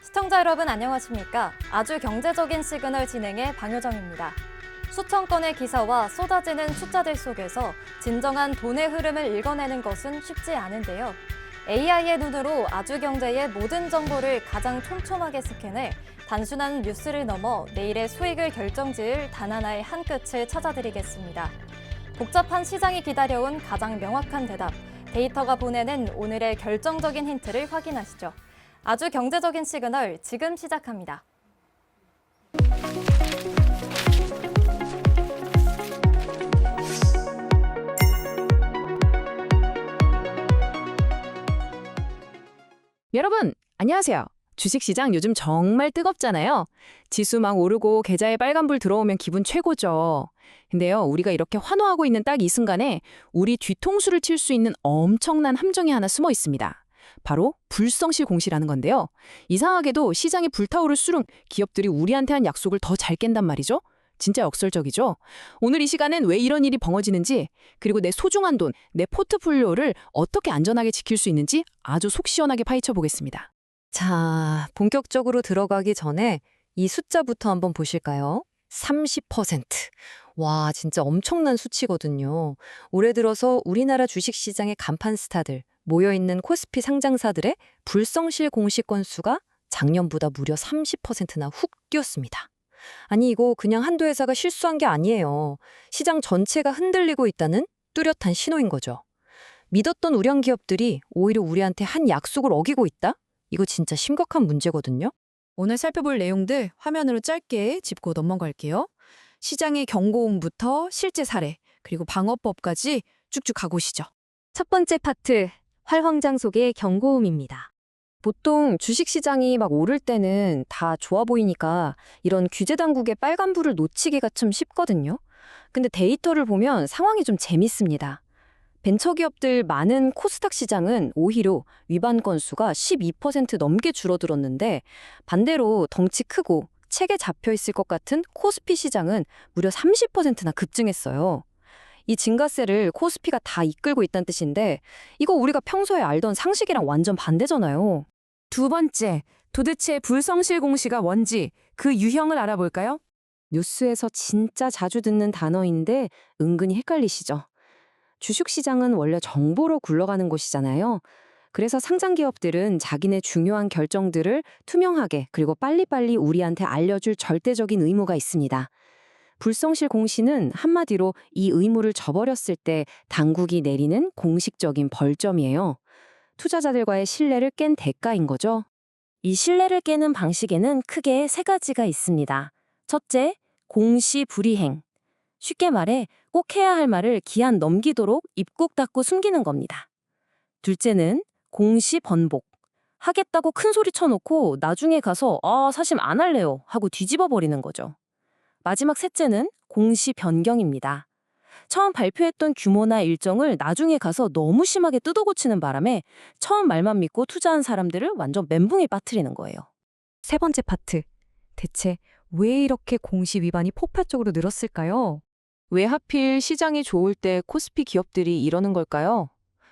시청자 여러분 안녕하십니까? 아주 경제적인 시그널 진행의 방효정입니다. 수천 건의 기사와 쏟아지는 숫자들 속에서 진정한 돈의 흐름을 읽어내는 것은 쉽지 않은데요. AI의 눈으로 아주 경제의 모든 정보를 가장 촘촘하게 스캔해 단순한 뉴스를 넘어 내일의 수익을 결정지을 단 하나의 한 끝을 찾아드리겠습니다. 복잡한 시장이 기다려온 가장 명확한 대답, 데이터가 보내는 오늘의 결정적인 힌트를 확인하시죠. 아주 경제적인 시그널 지금 시작합니다. 여러분, 안녕하세요. 주식시장 요즘 정말 뜨겁잖아요. 지수 막 오르고 계좌에 빨간불 들어오면 기분 최고죠. 근데요, 우리가 이렇게 환호하고 있는 딱 이 순간에 우리 뒤통수를 칠 수 있는 엄청난 함정이 하나 숨어 있습니다. 바로 불성실 공시라는 건데요. 이상하게도 시장이 불타오를수록 기업들이 우리한테 한 약속을 더 잘 깬단 말이죠. 진짜 역설적이죠. 오늘 이 시간엔 왜 이런 일이 벌어지는지, 그리고 내 소중한 돈, 내 포트폴리오를 어떻게 안전하게 지킬 수 있는지 아주 속 시원하게 파헤쳐 보겠습니다. 자, 본격적으로 들어가기 전에 이 숫자부터 한번 보실까요? 30%. 와, 진짜 엄청난 수치거든요. 올해 들어서 우리나라 주식시장의 간판 스타들, 모여있는 코스피 상장사들의 불성실 공시 건수가 작년보다 무려 30%나 훅 뛰었습니다. 아니, 이거 그냥 한두 회사가 실수한 게 아니에요. 시장 전체가 흔들리고 있다는 뚜렷한 신호인 거죠. 믿었던 우량 기업들이 오히려 우리한테 한 약속을 어기고 있다? 이거 진짜 심각한 문제거든요. 오늘 살펴볼 내용들 화면으로 짧게 짚고 넘어갈게요. 시장의 경고음부터 실제 사례, 그리고 방어법까지 쭉쭉 가보시죠. 첫 번째 파트, 활황장 속의 경고음입니다. 보통 주식시장이 막 오를 때는 다 좋아 보이니까 이런 규제 당국의 빨간불을 놓치기가 참 쉽거든요. 근데 데이터를 보면 상황이 좀 재밌습니다. 벤처기업들 많은 코스닥 시장은 오히려 위반 건수가 12% 넘게 줄어들었는데, 반대로 덩치 크고 책에 잡혀 있을 것 같은 코스피 시장은 무려 30%나 급증했어요. 이 증가세를 코스피가 다 이끌고 있다는 뜻인데, 이거 우리가 평소에 알던 상식이랑 완전 반대잖아요. 두 번째, 도대체 불성실 공시가 뭔지 그 유형을 알아볼까요? 뉴스에서 진짜 자주 듣는 단어인데 은근히 헷갈리시죠? 주식시장은 원래 정보로 굴러가는 곳이잖아요. 그래서 상장기업들은 자기네 중요한 결정들을 투명하게 그리고 빨리빨리 우리한테 알려줄 절대적인 의무가 있습니다. 불성실 공시는 한마디로 이 의무를 저버렸을 때 당국이 내리는 공식적인 벌점이에요. 투자자들과의 신뢰를 깬 대가인 거죠. 이 신뢰를 깨는 방식에는 크게 세 가지가 있습니다. 첫째, 공시 불이행. 쉽게 말해 꼭 해야 할 말을 기한 넘기도록 입국 닫고 숨기는 겁니다. 둘째는 공시 번복. 하겠다고 큰 소리 쳐놓고 나중에 가서 사실 안 할래요 하고 뒤집어 버리는 거죠. 마지막 셋째는 공시 변경입니다. 처음 발표했던 규모나 일정을 나중에 가서 너무 심하게 뜯어고치는 바람에 처음 말만 믿고 투자한 사람들을 완전 멘붕에 빠뜨리는 거예요. 세 번째 파트. 대체 왜 이렇게 공시 위반이 폭발적으로 늘었을까요? 왜 하필 시장이 좋을 때 코스피 기업들이 이러는 걸까요?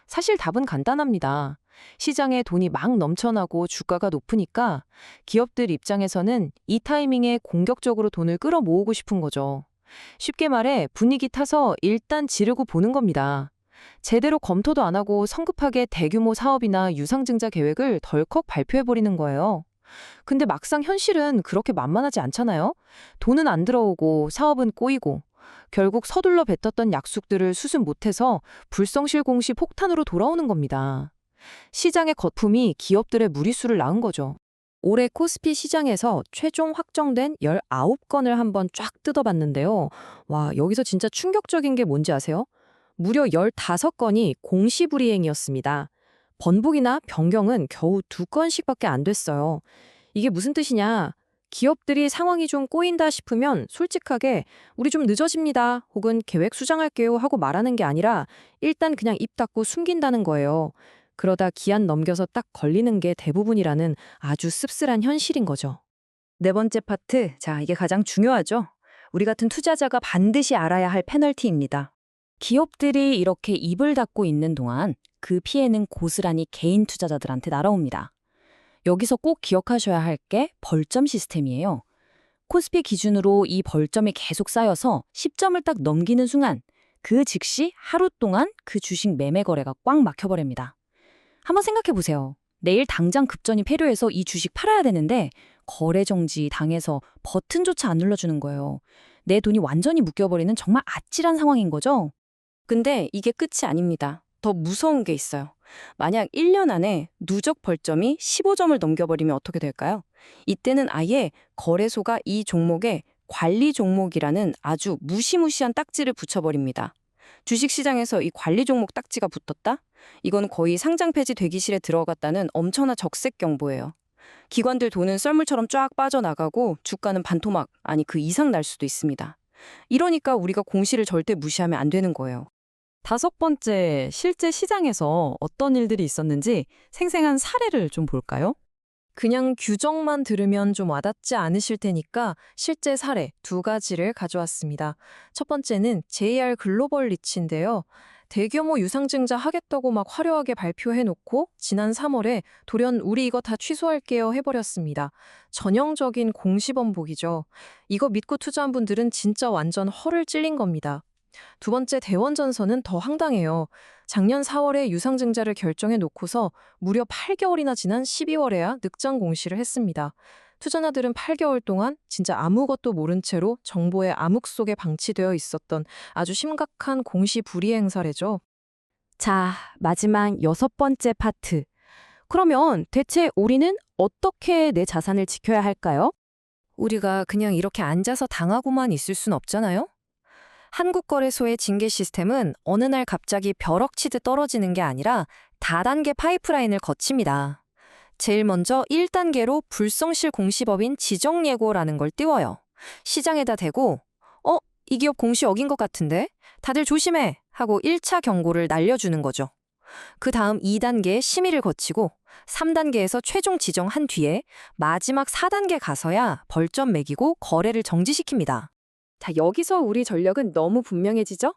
사실 답은 간단합니다. 시장에 돈이 막 넘쳐나고 주가가 높으니까 기업들 입장에서는 이 타이밍에 공격적으로 돈을 끌어모으고 싶은 거죠. 쉽게 말해 분위기 타서 일단 지르고 보는 겁니다. 제대로 검토도 안 하고 성급하게 대규모 사업이나 유상증자 계획을 덜컥 발표해버리는 거예요. 근데 막상 현실은 그렇게 만만하지 않잖아요? 돈은 안 들어오고 사업은 꼬이고 결국 서둘러 뱉었던 약속들을 수습 못해서 불성실 공시 폭탄으로 돌아오는 겁니다. 시장의 거품이 기업들의 무리수를 낳은 거죠. 올해 코스피 시장에서 최종 확정된 19건을 한번 쫙 뜯어봤는데요. 와, 여기서 진짜 충격적인 게 뭔지 아세요? 무려 15건이 공시불이행이었습니다. 번복이나 변경은 겨우 2건씩밖에 안 됐어요. 이게 무슨 뜻이냐? 기업들이 상황이 좀 꼬인다 싶으면 솔직하게 우리 좀 늦어집니다 혹은 계획 수정할게요 하고 말하는 게 아니라 일단 그냥 입 닫고 숨긴다는 거예요. 그러다 기한 넘겨서 딱 걸리는 게 대부분이라는 아주 씁쓸한 현실인 거죠. 네 번째 파트, 자, 이게 가장 중요하죠. 우리 같은 투자자가 반드시 알아야 할 페널티입니다. 기업들이 이렇게 입을 닫고 있는 동안 그 피해는 고스란히 개인 투자자들한테 날아옵니다. 여기서 꼭 기억하셔야 할 게 벌점 시스템이에요. 코스피 기준으로 이 벌점이 계속 쌓여서 10점을 딱 넘기는 순간 그 즉시 하루 동안 그 주식 매매 거래가 꽉 막혀버립니다. 한번 생각해 보세요. 내일 당장 급전이 필요해서 이 주식 팔아야 되는데 거래 정지 당해서 버튼조차 안 눌러주는 거예요. 내 돈이 완전히 묶여버리는 정말 아찔한 상황인 거죠. 근데 이게 끝이 아닙니다. 더 무서운 게 있어요. 만약 1년 안에 누적 벌점이 15점을 넘겨버리면 어떻게 될까요? 이때는 아예 거래소가 이 종목에 관리 종목이라는 아주 무시무시한 딱지를 붙여버립니다. 주식시장에서 이 관리 종목 딱지가 붙었다? 이건 거의 상장 폐지 대기실에 들어갔다는 엄청난 적색 경보예요. 기관들 돈은 썰물처럼 쫙 빠져나가고 주가는 반토막, 아니 그 이상 날 수도 있습니다. 이러니까 우리가 공시를 절대 무시하면 안 되는 거예요. 5번째, 실제 시장에서 어떤 일들이 있었는지 생생한 사례를 좀 볼까요? 그냥 규정만 들으면 좀 와닿지 않으실 테니까 실제 사례 2가지를 가져왔습니다. 첫 번째는 JR 글로벌 리츠인데요. 대규모 유상증자 하겠다고 막 화려하게 발표해놓고 지난 3월에 돌연 우리 이거 다 취소할게요 해버렸습니다. 전형적인 공시번복이죠. 이거 믿고 투자한 분들은 진짜 완전 허를 찔린 겁니다. 두 번째 대원전선은 더 황당해요. 작년 4월에 유상증자를 결정해 놓고서 무려 8개월이나 지난 12월에야 늑장 공시를 했습니다. 투자자들은 8개월 동안 진짜 아무것도 모른 채로 정보의 암흑 속에 방치되어 있었던 아주 심각한 공시 불이행 사례죠. 자, 마지막 6번째 파트. 그러면 대체 우리는 어떻게 내 자산을 지켜야 할까요? 우리가 그냥 이렇게 앉아서 당하고만 있을 순 없잖아요? 한국거래소의 징계 시스템은 어느 날 갑자기 벼락치듯 떨어지는 게 아니라 다단계 파이프라인을 거칩니다. 제일 먼저 1단계로 불성실 공시법인 지정예고라는 걸 띄워요. 시장에다 대고 이 기업 공시 어긴 것 같은데? 다들 조심해! 하고 1차 경고를 날려주는 거죠. 그 다음 2단계의 심의를 거치고 3단계에서 최종 지정한 뒤에 마지막 4단계 가서야 벌점 매기고 거래를 정지시킵니다. 자, 여기서 우리 전략은 너무 분명해지죠?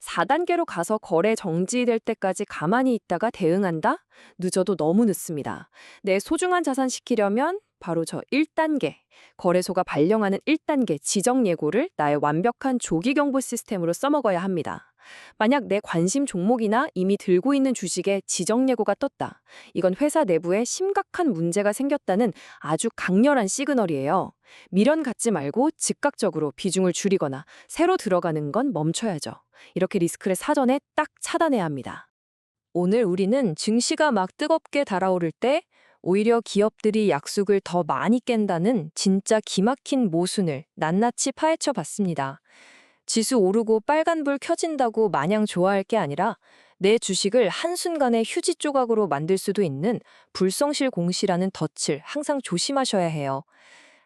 4단계로 가서 거래 정지될 때까지 가만히 있다가 대응한다? 늦어도 너무 늦습니다. 내 소중한 자산 지키려면 바로 저 1단계, 거래소가 발령하는 1단계 지정 예고를 나의 완벽한 조기 경보 시스템으로 써먹어야 합니다. 만약 내 관심 종목이나 이미 들고 있는 주식에 지정 예고가 떴다. 이건 회사 내부에 심각한 문제가 생겼다는 아주 강렬한 시그널이에요. 미련 갖지 말고 즉각적으로 비중을 줄이거나 새로 들어가는 건 멈춰야죠. 이렇게 리스크를 사전에 딱 차단해야 합니다. 오늘 우리는 증시가 막 뜨겁게 달아오를 때 오히려 기업들이 약속을 더 많이 깬다는 진짜 기막힌 모순을 낱낱이 파헤쳐 봤습니다. 지수 오르고 빨간불 켜진다고 마냥 좋아할 게 아니라 내 주식을 한순간에 휴지 조각으로 만들 수도 있는 불성실 공시라는 덫을 항상 조심하셔야 해요.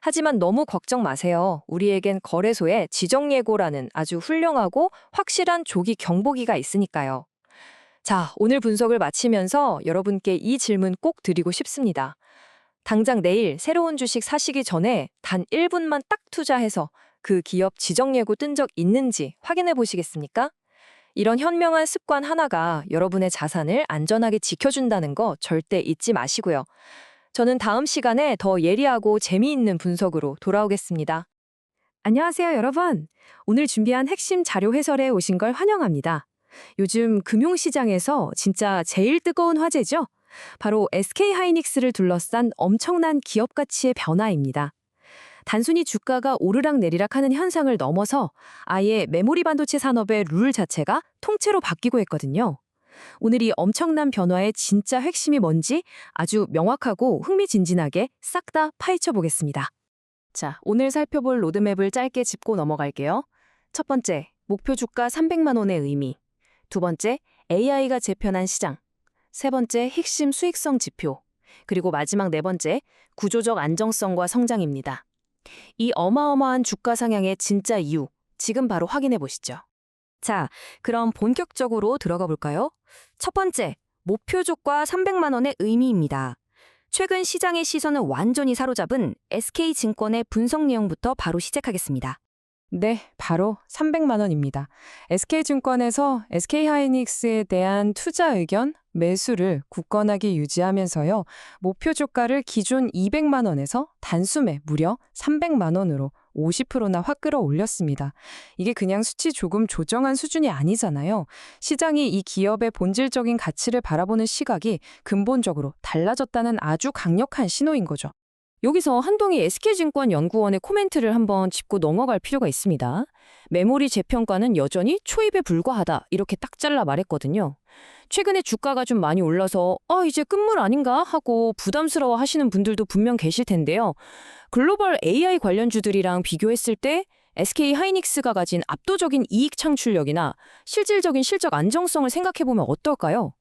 하지만 너무 걱정 마세요. 우리에겐 거래소에 지정예고라는 아주 훌륭하고 확실한 조기 경보기가 있으니까요. 자, 오늘 분석을 마치면서 여러분께 이 질문 꼭 드리고 싶습니다. 당장 내일 새로운 주식 사시기 전에 단 1분만 딱 투자해서 그 기업 지정예고 뜬 적 있는지 확인해 보시겠습니까? 이런 현명한 습관 하나가 여러분의 자산을 안전하게 지켜준다는 거 절대 잊지 마시고요. 저는 다음 시간에 더 예리하고 재미있는 분석으로 돌아오겠습니다. 안녕하세요, 여러분. 오늘 준비한 핵심 자료 해설에 오신 걸 환영합니다. 요즘 금융시장에서 진짜 제일 뜨거운 화제죠? 바로 SK하이닉스를 둘러싼 엄청난 기업 가치의 변화입니다. 단순히 주가가 오르락내리락 하는 현상을 넘어서 아예 메모리 반도체 산업의 룰 자체가 통째로 바뀌고 있거든요. 오늘 이 엄청난 변화의 진짜 핵심이 뭔지 아주 명확하고 흥미진진하게 싹 다 파헤쳐 보겠습니다. 자, 오늘 살펴볼 로드맵을 짧게 짚고 넘어갈게요. 첫 번째, 목표 주가 300만 원의 의미. 두 번째, AI가 재편한 시장. 세 번째, 핵심 수익성 지표. 그리고 마지막 네 번째, 구조적 안정성과 성장입니다. 이 어마어마한 주가 상향의 진짜 이유, 지금 바로 확인해 보시죠. 자, 그럼 본격적으로 들어가 볼까요? 첫 번째, 목표 주가 300만 원의 의미입니다. 최근 시장의 시선을 완전히 사로잡은 SK증권의 분석 내용부터 바로 시작하겠습니다. 네, 바로 300만 원입니다. SK증권에서 SK하이닉스에 대한 투자 의견, 매수를 굳건하게 유지하면서요. 목표 주가를 기존 200만 원에서 단숨에 무려 300만 원으로 50%나 확 끌어올렸습니다. 이게 그냥 수치 조금 조정한 수준이 아니잖아요. 시장이 이 기업의 본질적인 가치를 바라보는 시각이 근본적으로 달라졌다는 아주 강력한 신호인 거죠. 여기서 한동희 SK증권 연구원의 코멘트를 한번 짚고 넘어갈 필요가 있습니다. 메모리 재평가는 여전히 초입에 불과하다 이렇게 딱 잘라 말했거든요. 최근에 주가가 좀 많이 올라서 이제 끝물 아닌가 하고 부담스러워 하시는 분들도 분명 계실 텐데요. 글로벌 AI 관련주들이랑 비교했을 때 SK 하이닉스가 가진 압도적인 이익 창출력이나 실질적인 실적 안정성을 생각해보면 어떨까요?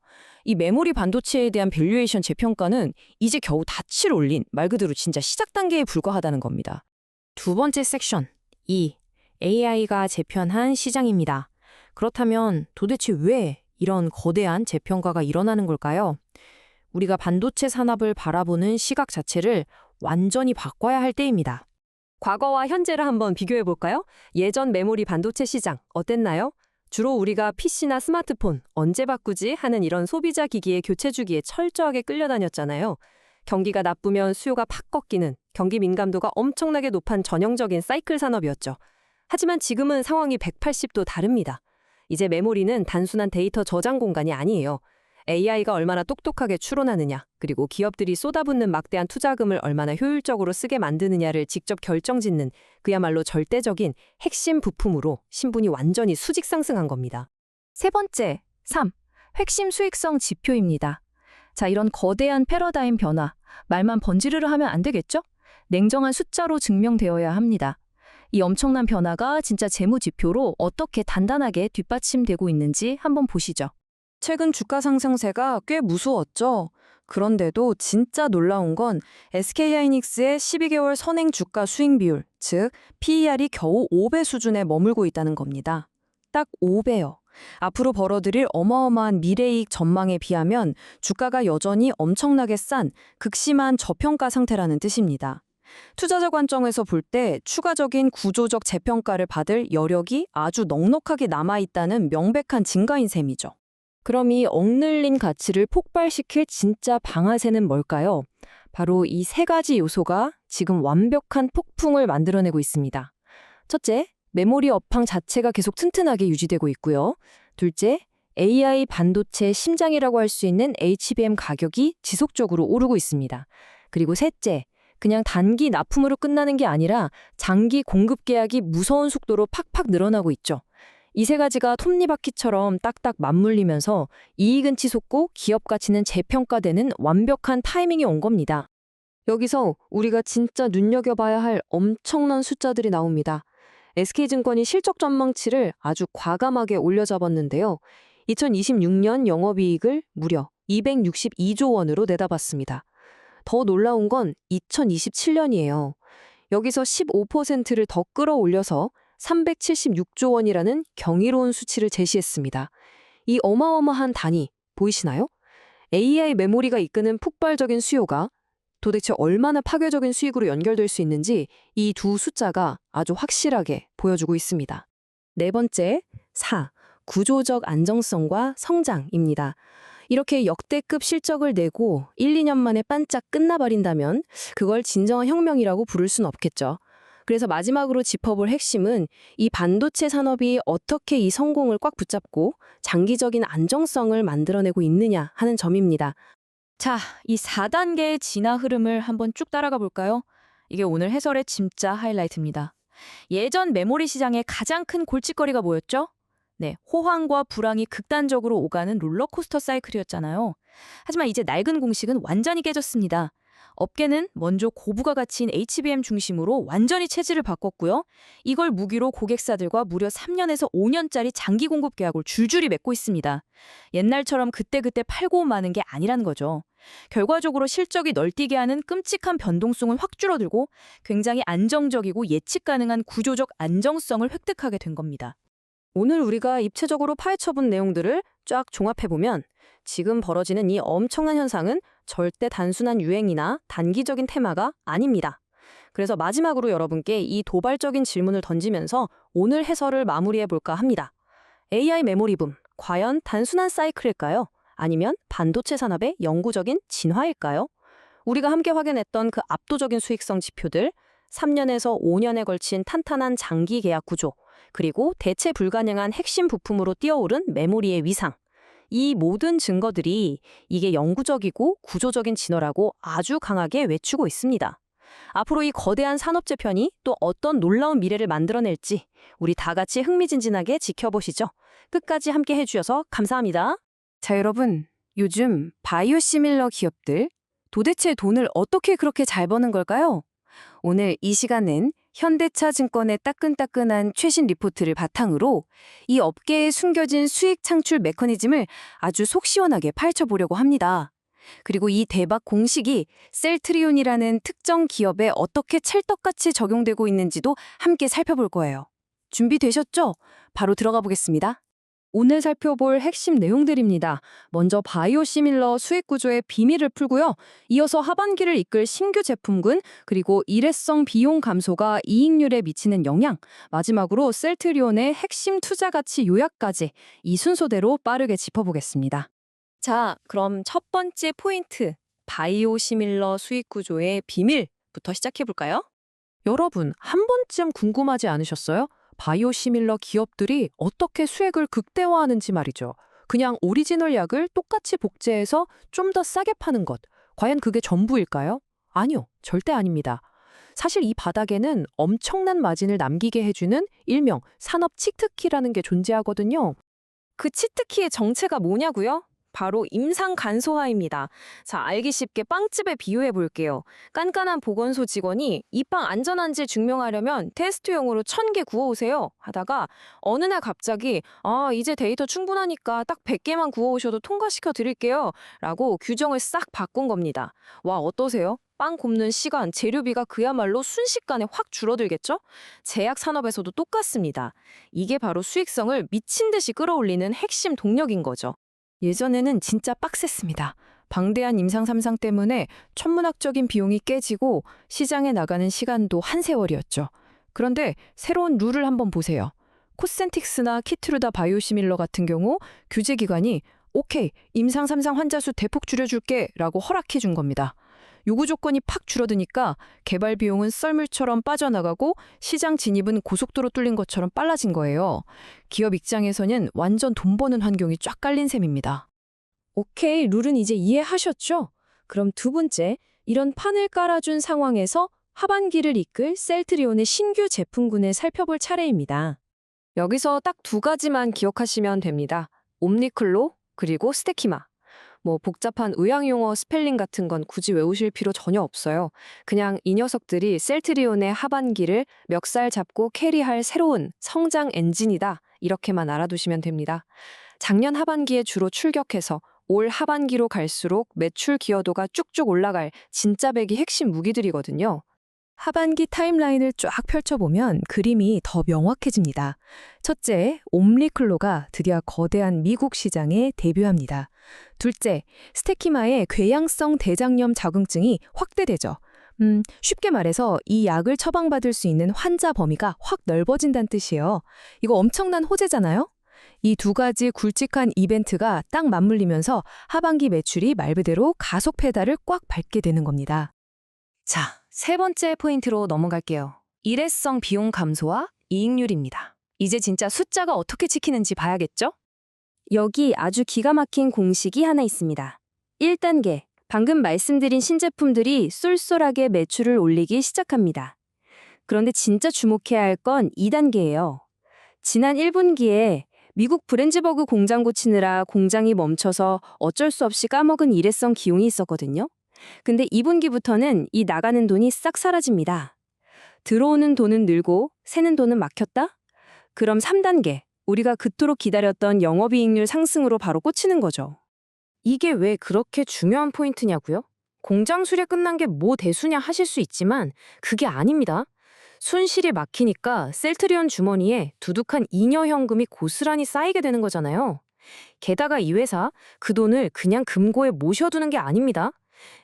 이 메모리 반도체에 대한 밸류에이션 재평가는 이제 겨우 닻을 올린 말 그대로 진짜 시작 단계에 불과하다는 겁니다. 두 번째 섹션, AI가 재편한 시장입니다. 그렇다면 도대체 왜 이런 거대한 재평가가 일어나는 걸까요? 우리가 반도체 산업을 바라보는 시각 자체를 완전히 바꿔야 할 때입니다. 과거와 현재를 한번 비교해 볼까요? 예전 메모리 반도체 시장 어땠나요? 주로 우리가 PC나 스마트폰 언제 바꾸지 하는 이런 소비자 기기의 교체 주기에 철저하게 끌려다녔잖아요. 경기가 나쁘면 수요가 팍 꺾이는 경기 민감도가 엄청나게 높은 전형적인 사이클 산업이었죠. 하지만 지금은 상황이 180도 다릅니다. 이제 메모리는 단순한 데이터 저장 공간이 아니에요. AI가 얼마나 똑똑하게 추론하느냐, 그리고 기업들이 쏟아붓는 막대한 투자금을 얼마나 효율적으로 쓰게 만드느냐를 직접 결정짓는 그야말로 절대적인 핵심 부품으로 신분이 완전히 수직 상승한 겁니다. 세 번째, 3. 핵심 수익성 지표입니다. 자, 이런 거대한 패러다임 변화, 말만 번지르르 하면 안 되겠죠? 냉정한 숫자로 증명되어야 합니다. 이 엄청난 변화가 진짜 재무 지표로 어떻게 단단하게 뒷받침되고 있는지 한번 보시죠. 최근 주가 상승세가 꽤 무서웠죠. 그런데도 진짜 놀라운 건 SK하이닉스의 12개월 선행 주가 수익 비율, 즉 PER이 겨우 5배 수준에 머물고 있다는 겁니다. 딱 5배요. 앞으로 벌어들일 어마어마한 미래이익 전망에 비하면 주가가 여전히 엄청나게 싼 극심한 저평가 상태라는 뜻입니다. 투자자 관점에서 볼 때 추가적인 구조적 재평가를 받을 여력이 아주 넉넉하게 남아있다는 명백한 증거인 셈이죠. 그럼 이 억눌린 가치를 폭발시킬 진짜 방아쇠는 뭘까요? 바로 이 세 가지 요소가 지금 완벽한 폭풍을 만들어내고 있습니다. 첫째, 메모리 업황 자체가 계속 튼튼하게 유지되고 있고요. 둘째, AI 반도체 심장이라고 할 수 있는 HBM 가격이 지속적으로 오르고 있습니다. 그리고 셋째, 그냥 단기 납품으로 끝나는 게 아니라 장기 공급 계약이 무서운 속도로 팍팍 늘어나고 있죠. 이 세 가지가 톱니바퀴처럼 딱딱 맞물리면서 이익은 치솟고 기업 가치는 재평가되는 완벽한 타이밍이 온 겁니다. 여기서 우리가 진짜 눈여겨봐야 할 엄청난 숫자들이 나옵니다. SK증권이 실적 전망치를 아주 과감하게 올려잡았는데요. 2026년 영업이익을 무려 262조 원으로 내다봤습니다. 더 놀라운 건 2027년이에요. 여기서 15%를 더 끌어올려서 376조 원이라는 경이로운 수치를 제시했습니다. 이 어마어마한 단위 보이시나요? AI 메모리가 이끄는 폭발적인 수요가 도대체 얼마나 파괴적인 수익으로 연결될 수 있는지 이 두 숫자가 아주 확실하게 보여주고 있습니다. 네 번째, 4. 구조적 안정성과 성장입니다. 이렇게 역대급 실적을 내고 1, 2년 만에 반짝 끝나버린다면 그걸 진정한 혁명이라고 부를 순 없겠죠. 그래서 마지막으로 짚어볼 핵심은 이 반도체 산업이 어떻게 이 성공을 꽉 붙잡고 장기적인 안정성을 만들어내고 있느냐 하는 점입니다. 자, 이 4단계의 진화 흐름을 한번 쭉 따라가 볼까요? 이게 오늘 해설의 진짜 하이라이트입니다. 예전 메모리 시장의 가장 큰 골칫거리가 뭐였죠? 네, 호황과 불황이 극단적으로 오가는 롤러코스터 사이클이었잖아요. 하지만 이제 낡은 공식은 완전히 깨졌습니다. 업계는 먼저 고부가 가치인 HBM 중심으로 완전히 체질을 바꿨고요. 이걸 무기로 고객사들과 무려 3년에서 5년짜리 장기 공급 계약을 줄줄이 맺고 있습니다. 옛날처럼 그때그때 팔고 마는 게 아니라는 거죠. 결과적으로 실적이 널뛰게 하는 끔찍한 변동성은 확 줄어들고 굉장히 안정적이고 예측 가능한 구조적 안정성을 획득하게 된 겁니다. 오늘 우리가 입체적으로 파헤쳐본 내용들을 쫙 종합해보면 지금 벌어지는 이 엄청난 현상은 절대 단순한 유행이나 단기적인 테마가 아닙니다. 그래서 마지막으로 여러분께 이 도발적인 질문을 던지면서 오늘 해설을 마무리해볼까 합니다. AI 메모리붐, 과연 단순한 사이클일까요? 아니면 반도체 산업의 영구적인 진화일까요? 우리가 함께 확인했던 그 압도적인 수익성 지표들, 3년에서 5년에 걸친 탄탄한 장기 계약 구조, 그리고 대체 불가능한 핵심 부품으로 뛰어오른 메모리의 위상. 이 모든 증거들이 이게 영구적이고 구조적인 진화라고 아주 강하게 외치고 있습니다. 앞으로 이 거대한 산업 재편이 또 어떤 놀라운 미래를 만들어낼지 우리 다 같이 흥미진진하게 지켜보시죠. 끝까지 함께 해주셔서 감사합니다. 자, 여러분. 요즘 바이오시밀러 기업들 도대체 돈을 어떻게 그렇게 잘 버는 걸까요? 오늘 이 시간은 현대차 증권의 따끈따끈한 최신 리포트를 바탕으로 이 업계에 숨겨진 수익 창출 메커니즘을 아주 속 시원하게 파헤쳐보려고 합니다. 그리고 이 대박 공식이 셀트리온이라는 특정 기업에 어떻게 찰떡같이 적용되고 있는지도 함께 살펴볼 거예요. 준비되셨죠? 바로 들어가 보겠습니다. 오늘 살펴볼 핵심 내용들입니다. 먼저 바이오시밀러 수익 구조의 비밀을 풀고요. 이어서 하반기를 이끌 신규 제품군, 그리고 일회성 비용 감소가 이익률에 미치는 영향, 마지막으로 셀트리온의 핵심 투자 가치 요약까지 이 순서대로 빠르게 짚어보겠습니다. 자, 그럼 첫 번째 포인트, 바이오시밀러 수익 구조의 비밀부터 시작해볼까요? 여러분, 한 번쯤 궁금하지 않으셨어요? 바이오시밀러 기업들이 어떻게 수익을 극대화하는지 말이죠. 그냥 오리지널 약을 똑같이 복제해서 좀 더 싸게 파는 것. 과연 그게 전부일까요? 아니요, 절대 아닙니다. 사실 이 바닥에는 엄청난 마진을 남기게 해주는 일명 산업 치트키라는 게 존재하거든요. 그 치트키의 정체가 뭐냐고요? 바로 임상 간소화입니다. 자, 알기 쉽게 빵집에 비유해 볼게요. 깐깐한 보건소 직원이 이 빵 안전한지 증명하려면 테스트용으로 1000개 구워오세요 하다가 어느 날 갑자기 이제 데이터 충분하니까 딱 100개만 구워오셔도 통과시켜 드릴게요 라고 규정을 싹 바꾼 겁니다. 와, 어떠세요? 빵 굽는 시간, 재료비가 그야말로 순식간에 확 줄어들겠죠? 제약 산업에서도 똑같습니다. 이게 바로 수익성을 미친 듯이 끌어올리는 핵심 동력인 거죠. 예전에는 진짜 빡셌습니다. 방대한 임상 3상 때문에 천문학적인 비용이 깨지고 시장에 나가는 시간도 한 세월이었죠. 그런데 새로운 룰을 한번 보세요. 코센틱스나 키트루다 바이오시밀러 같은 경우 규제기관이 오케이, 임상 3상 환자 수 대폭 줄여줄게 라고 허락해 준 겁니다. 요구 조건이 팍 줄어드니까 개발 비용은 썰물처럼 빠져나가고 시장 진입은 고속도로 뚫린 것처럼 빨라진 거예요. 기업 입장에서는 완전 돈 버는 환경이 쫙 깔린 셈입니다. 오케이, 룰은 이제 이해하셨죠? 그럼 두 번째, 이런 판을 깔아준 상황에서 하반기를 이끌 셀트리온의 신규 제품군을 살펴볼 차례입니다. 여기서 딱 두 가지만 기억하시면 됩니다. 옴니클로, 그리고 스테키마. 복잡한 의학용어 스펠링 같은 건 굳이 외우실 필요 전혀 없어요. 그냥 이 녀석들이 셀트리온의 하반기를 멱살 잡고 캐리할 새로운 성장 엔진이다. 이렇게만 알아두시면 됩니다. 작년 하반기에 주로 출격해서 올 하반기로 갈수록 매출 기여도가 쭉쭉 올라갈 진짜 백이 핵심 무기들이거든요. 하반기 타임라인을 쫙 펼쳐보면 그림이 더 명확해집니다. 첫째, 옴리클로가 드디어 거대한 미국 시장에 데뷔합니다. 둘째, 스테키마의 궤양성 대장염 자궁증이 확대되죠. 쉽게 말해서 이 약을 처방받을 수 있는 환자 범위가 확 넓어진다는 뜻이에요. 이거 엄청난 호재잖아요? 이 두 가지 굵직한 이벤트가 딱 맞물리면서 하반기 매출이 말 그대로 가속 페달을 꽉 밟게 되는 겁니다. 자, 세 번째 포인트로 넘어갈게요. 일회성 비용 감소와 이익률입니다. 이제 진짜 숫자가 어떻게 찍히는지 봐야겠죠? 여기 아주 기가 막힌 공식이 하나 있습니다. 1단계, 방금 말씀드린 신제품들이 쏠쏠하게 매출을 올리기 시작합니다. 그런데 진짜 주목해야 할 건 2단계예요. 지난 1분기에 미국 브랜즈버그 공장 고치느라 공장이 멈춰서 어쩔 수 없이 까먹은 일회성 기용이 있었거든요. 근데 2분기부터는 이 나가는 돈이 싹 사라집니다. 들어오는 돈은 늘고 새는 돈은 막혔다? 그럼 3단계, 우리가 그토록 기다렸던 영업이익률 상승으로 바로 꽂히는 거죠. 이게 왜 그렇게 중요한 포인트냐고요? 공장 수리 끝난 게 뭐 대수냐 하실 수 있지만 그게 아닙니다. 손실이 막히니까 셀트리온 주머니에 두둑한 잉여 현금이 고스란히 쌓이게 되는 거잖아요. 게다가 이 회사 그 돈을 그냥 금고에 모셔두는 게 아닙니다.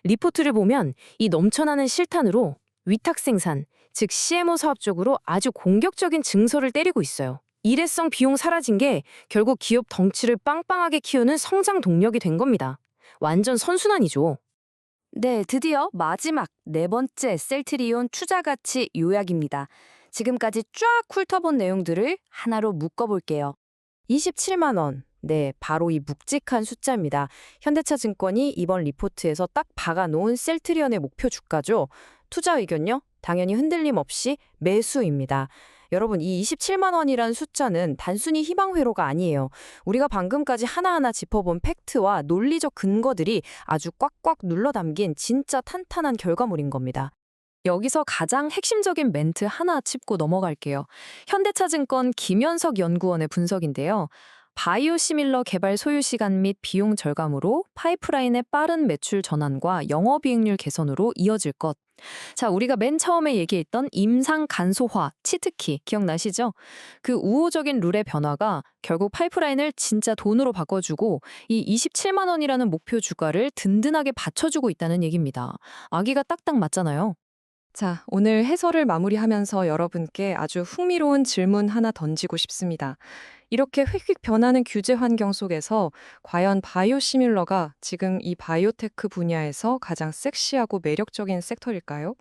리포트를 보면 이 넘쳐나는 실탄으로 위탁 생산, 즉 CMO 사업 쪽으로 아주 공격적인 증서를 때리고 있어요. 일회성 비용 사라진 게 결국 기업 덩치를 빵빵하게 키우는 성장 동력이 된 겁니다. 완전 선순환이죠. 네, 드디어 마지막 네 번째 셀트리온 투자 가치 요약입니다. 지금까지 쫙 훑어본 내용들을 하나로 묶어볼게요. 27만 원. 네, 바로 이 묵직한 숫자입니다. 현대차증권이 이번 리포트에서 딱 박아놓은 셀트리온의 목표 주가죠. 투자 의견요? 당연히 흔들림 없이 매수입니다. 여러분, 이 27만 원이란 숫자는 단순히 희망 회로가 아니에요. 우리가 방금까지 하나하나 짚어본 팩트와 논리적 근거들이 아주 꽉꽉 눌러 담긴 진짜 탄탄한 결과물인 겁니다. 여기서 가장 핵심적인 멘트 하나 짚고 넘어갈게요. 현대차증권 김현석 연구원의 분석인데요. 바이오시밀러 개발 소요 시간 및 비용 절감으로 파이프라인의 빠른 매출 전환과 영업이익률 개선으로 이어질 것. 자, 우리가 맨 처음에 얘기했던 임상 간소화, 치트키 기억나시죠? 그 우호적인 룰의 변화가 결국 파이프라인을 진짜 돈으로 바꿔주고 이 27만 원이라는 목표 주가를 든든하게 받쳐주고 있다는 얘기입니다. 아기가 딱딱 맞잖아요. 자, 오늘 해설을 마무리하면서 여러분께 아주 흥미로운 질문 하나 던지고 싶습니다. 이렇게 휙휙 변하는 규제 환경 속에서 과연 바이오시밀러가 지금 이 바이오테크 분야에서 가장 섹시하고 매력적인 섹터일까요?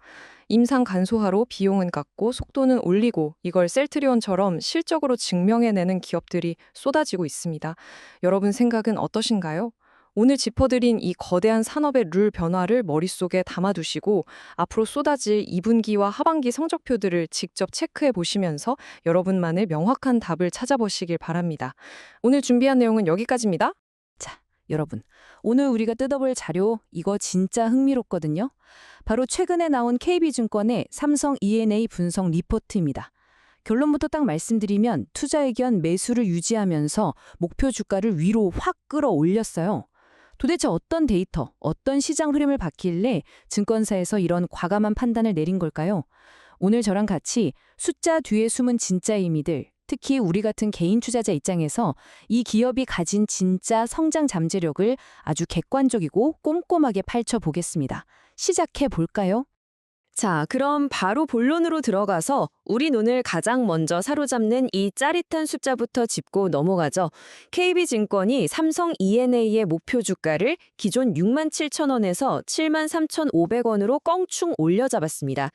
임상 간소화로 비용은 같고 속도는 올리고 이걸 셀트리온처럼 실적으로 증명해내는 기업들이 쏟아지고 있습니다. 여러분 생각은 어떠신가요? 오늘 짚어드린 이 거대한 산업의 룰 변화를 머릿속에 담아두시고 앞으로 쏟아질 2분기와 하반기 성적표들을 직접 체크해 보시면서 여러분만의 명확한 답을 찾아보시길 바랍니다. 오늘 준비한 내용은 여기까지입니다. 자, 여러분, 오늘 우리가 뜯어볼 자료 이거 진짜 흥미롭거든요. 바로 최근에 나온 KB증권의 삼성 E&A 분석 리포트입니다. 결론부터 딱 말씀드리면 투자 의견 매수를 유지하면서 목표 주가를 위로 확 끌어올렸어요. 도대체 어떤 데이터, 어떤 시장 흐름을 봤길래 증권사에서 이런 과감한 판단을 내린 걸까요? 오늘 저랑 같이 숫자 뒤에 숨은 진짜 의미들, 특히 우리 같은 개인 투자자 입장에서 이 기업이 가진 진짜 성장 잠재력을 아주 객관적이고 꼼꼼하게 펼쳐보겠습니다. 시작해 볼까요? 자, 그럼 바로 본론으로 들어가서 우리 눈을 가장 먼저 사로잡는 이 짜릿한 숫자부터 짚고 넘어가죠. KB증권이 삼성 E&A의 목표 주가를 기존 67,000원에서 73,500원으로 껑충 올려잡았습니다.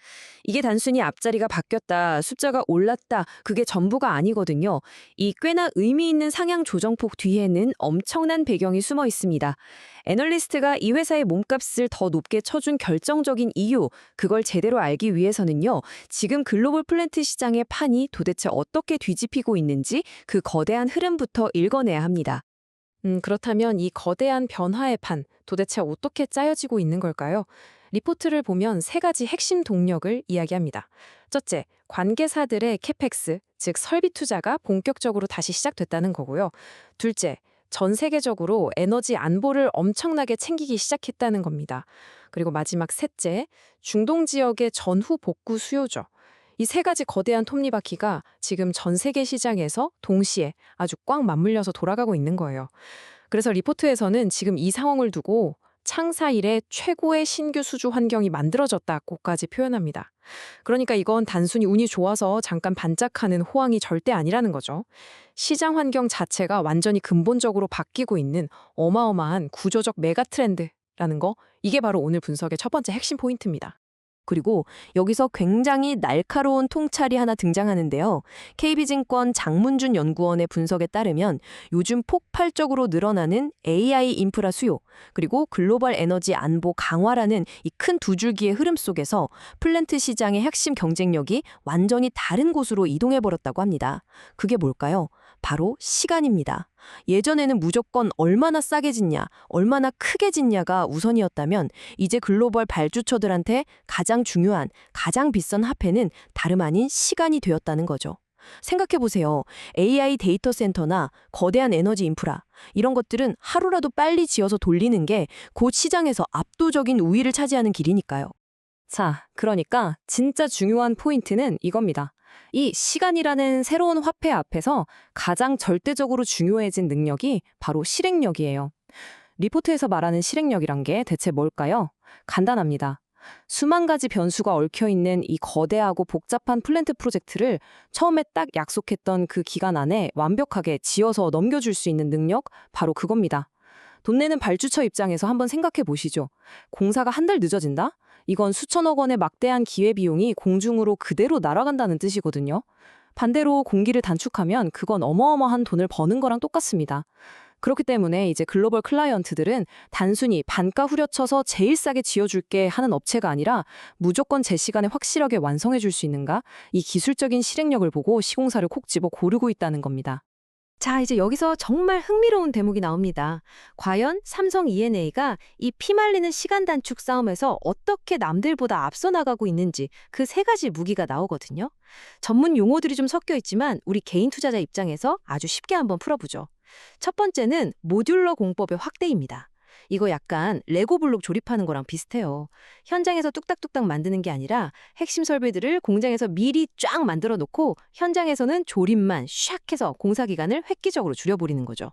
이게 단순히 앞자리가 바뀌었다, 숫자가 올랐다, 그게 전부가 아니거든요. 이 꽤나 의미 있는 상향 조정폭 뒤에는 엄청난 배경이 숨어 있습니다. 애널리스트가 이 회사의 몸값을 더 높게 쳐준 결정적인 이유, 그걸 제대로 알기 위해서는요, 지금 글로벌 플랜트 시장의 판이 도대체 어떻게 뒤집히고 있는지 그 거대한 흐름부터 읽어내야 합니다. 그렇다면 이 거대한 변화의 판, 도대체 어떻게 짜여지고 있는 걸까요? 리포트를 보면 세 가지 핵심 동력을 이야기합니다. 첫째, 관계사들의 캐펙스, 즉 설비 투자가 본격적으로 다시 시작됐다는 거고요. 둘째, 전 세계적으로 에너지 안보를 엄청나게 챙기기 시작했다는 겁니다. 그리고 마지막 셋째, 중동 지역의 전후 복구 수요죠. 이 세 가지 거대한 톱니바퀴가 지금 전 세계 시장에서 동시에 아주 꽉 맞물려서 돌아가고 있는 거예요. 그래서 리포트에서는 지금 이 상황을 두고 창사 이래 최고의 신규 수주 환경이 만들어졌다고까지 표현합니다. 그러니까 이건 단순히 운이 좋아서 잠깐 반짝하는 호황이 절대 아니라는 거죠. 시장 환경 자체가 완전히 근본적으로 바뀌고 있는 어마어마한 구조적 메가 트렌드라는 거, 이게 바로 오늘 분석의 첫 번째 핵심 포인트입니다. 그리고 여기서 굉장히 날카로운 통찰이 하나 등장하는데요. KB증권 장문준 연구원의 분석에 따르면 요즘 폭발적으로 늘어나는 AI 인프라 수요, 그리고 글로벌 에너지 안보 강화라는 이 큰 두 줄기의 흐름 속에서 플랜트 시장의 핵심 경쟁력이 완전히 다른 곳으로 이동해버렸다고 합니다. 그게 뭘까요? 바로 시간입니다. 예전에는 무조건 얼마나 싸게 짓냐, 얼마나 크게 짓냐가 우선이었다면 이제 글로벌 발주처들한테 가장 중요한, 가장 비싼 화폐는 다름 아닌 시간이 되었다는 거죠. 생각해보세요. AI 데이터 센터나 거대한 에너지 인프라, 이런 것들은 하루라도 빨리 지어서 돌리는 게 곧 시장에서 압도적인 우위를 차지하는 길이니까요. 자, 그러니까 진짜 중요한 포인트는 이겁니다. 이 시간이라는 새로운 화폐 앞에서 가장 절대적으로 중요해진 능력이 바로 실행력이에요. 리포트에서 말하는 실행력이란 게 대체 뭘까요? 간단합니다. 수만 가지 변수가 얽혀 있는 이 거대하고 복잡한 플랜트 프로젝트를 처음에 딱 약속했던 그 기간 안에 완벽하게 지어서 넘겨줄 수 있는 능력, 바로 그겁니다. 돈 내는 발주처 입장에서 한번 생각해 보시죠. 공사가 한 달 늦어진다? 이건 수천억 원의 막대한 기회비용이 공중으로 그대로 날아간다는 뜻이거든요. 반대로 공기를 단축하면 그건 어마어마한 돈을 버는 거랑 똑같습니다. 그렇기 때문에 이제 글로벌 클라이언트들은 단순히 반가 후려쳐서 제일 싸게 지어줄게 하는 업체가 아니라 무조건 제 시간에 확실하게 완성해줄 수 있는가? 이 기술적인 실행력을 보고 시공사를 콕 집어 고르고 있다는 겁니다. 자, 이제 여기서 정말 흥미로운 대목이 나옵니다. 과연 삼성 E&A가 이 피말리는 시간 단축 싸움에서 어떻게 남들보다 앞서 나가고 있는지 그 세 가지 무기가 나오거든요. 전문 용어들이 좀 섞여 있지만 우리 개인 투자자 입장에서 아주 쉽게 한번 풀어보죠. 첫 번째는 모듈러 공법의 확대입니다. 이거 약간 레고 블록 조립하는 거랑 비슷해요. 현장에서 뚝딱뚝딱 만드는 게 아니라 핵심 설비들을 공장에서 미리 쫙 만들어 놓고 현장에서는 조립만 샥 해서 공사 기간을 획기적으로 줄여버리는 거죠.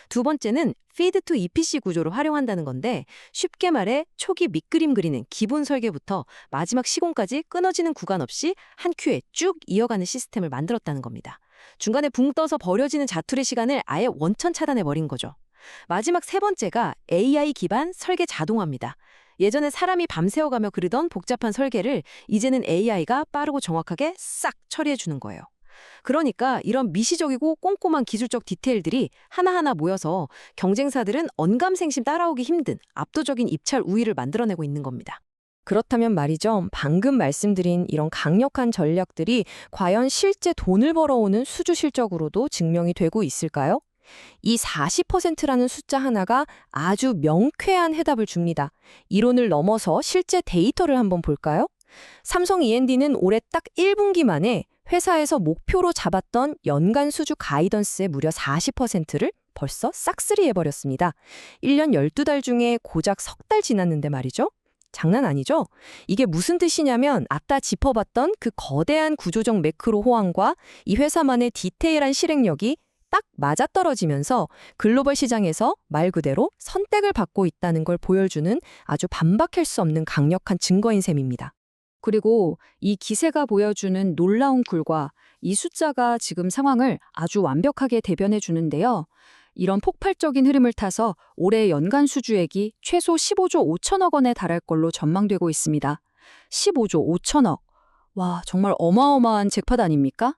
두 번째는 피드 투 EPC 구조를 활용한다는 건데 쉽게 말해 초기 밑그림 그리는 기본 설계부터 마지막 시공까지 끊어지는 구간 없이 한 큐에 쭉 이어가는 시스템을 만들었다는 겁니다. 중간에 붕 떠서 버려지는 자투리 시간을 아예 원천 차단해버린 거죠. 마지막 세 번째가 AI 기반 설계 자동화입니다. 예전에 사람이 밤새워가며 그리던 복잡한 설계를 이제는 AI가 빠르고 정확하게 싹 처리해주는 거예요. 그러니까 이런 미시적이고 꼼꼼한 기술적 디테일들이 하나하나 모여서 경쟁사들은 언감생심 따라오기 힘든 압도적인 입찰 우위를 만들어내고 있는 겁니다. 그렇다면 말이죠. 방금 말씀드린 이런 강력한 전략들이 과연 실제 돈을 벌어오는 수주 실적으로도 증명이 되고 있을까요? 이 40%라는 숫자 하나가 아주 명쾌한 해답을 줍니다. 이론을 넘어서 실제 데이터를 한번 볼까요? 삼성 E&D는 올해 딱 1분기 만에 회사에서 목표로 잡았던 연간 수주 가이던스의 무려 40%를 벌써 싹쓸이 해버렸습니다. 1년 12달 중에 고작 석 달 지났는데 말이죠. 장난 아니죠? 이게 무슨 뜻이냐면 아까 짚어봤던 그 거대한 구조적 매크로 호황과 이 회사만의 디테일한 실행력이 딱 맞아떨어지면서 글로벌 시장에서 말 그대로 선택을 받고 있다는 걸 보여주는 아주 반박할 수 없는 강력한 증거인 셈입니다. 그리고 이 기세가 보여주는 놀라운 굴과 이 숫자가 지금 상황을 아주 완벽하게 대변해 주는데요. 이런 폭발적인 흐름을 타서 올해 연간 수주액이 최소 15조 5천억 원에 달할 걸로 전망되고 있습니다. 15조 5천억. 와, 정말 어마어마한 잭팟 아닙니까?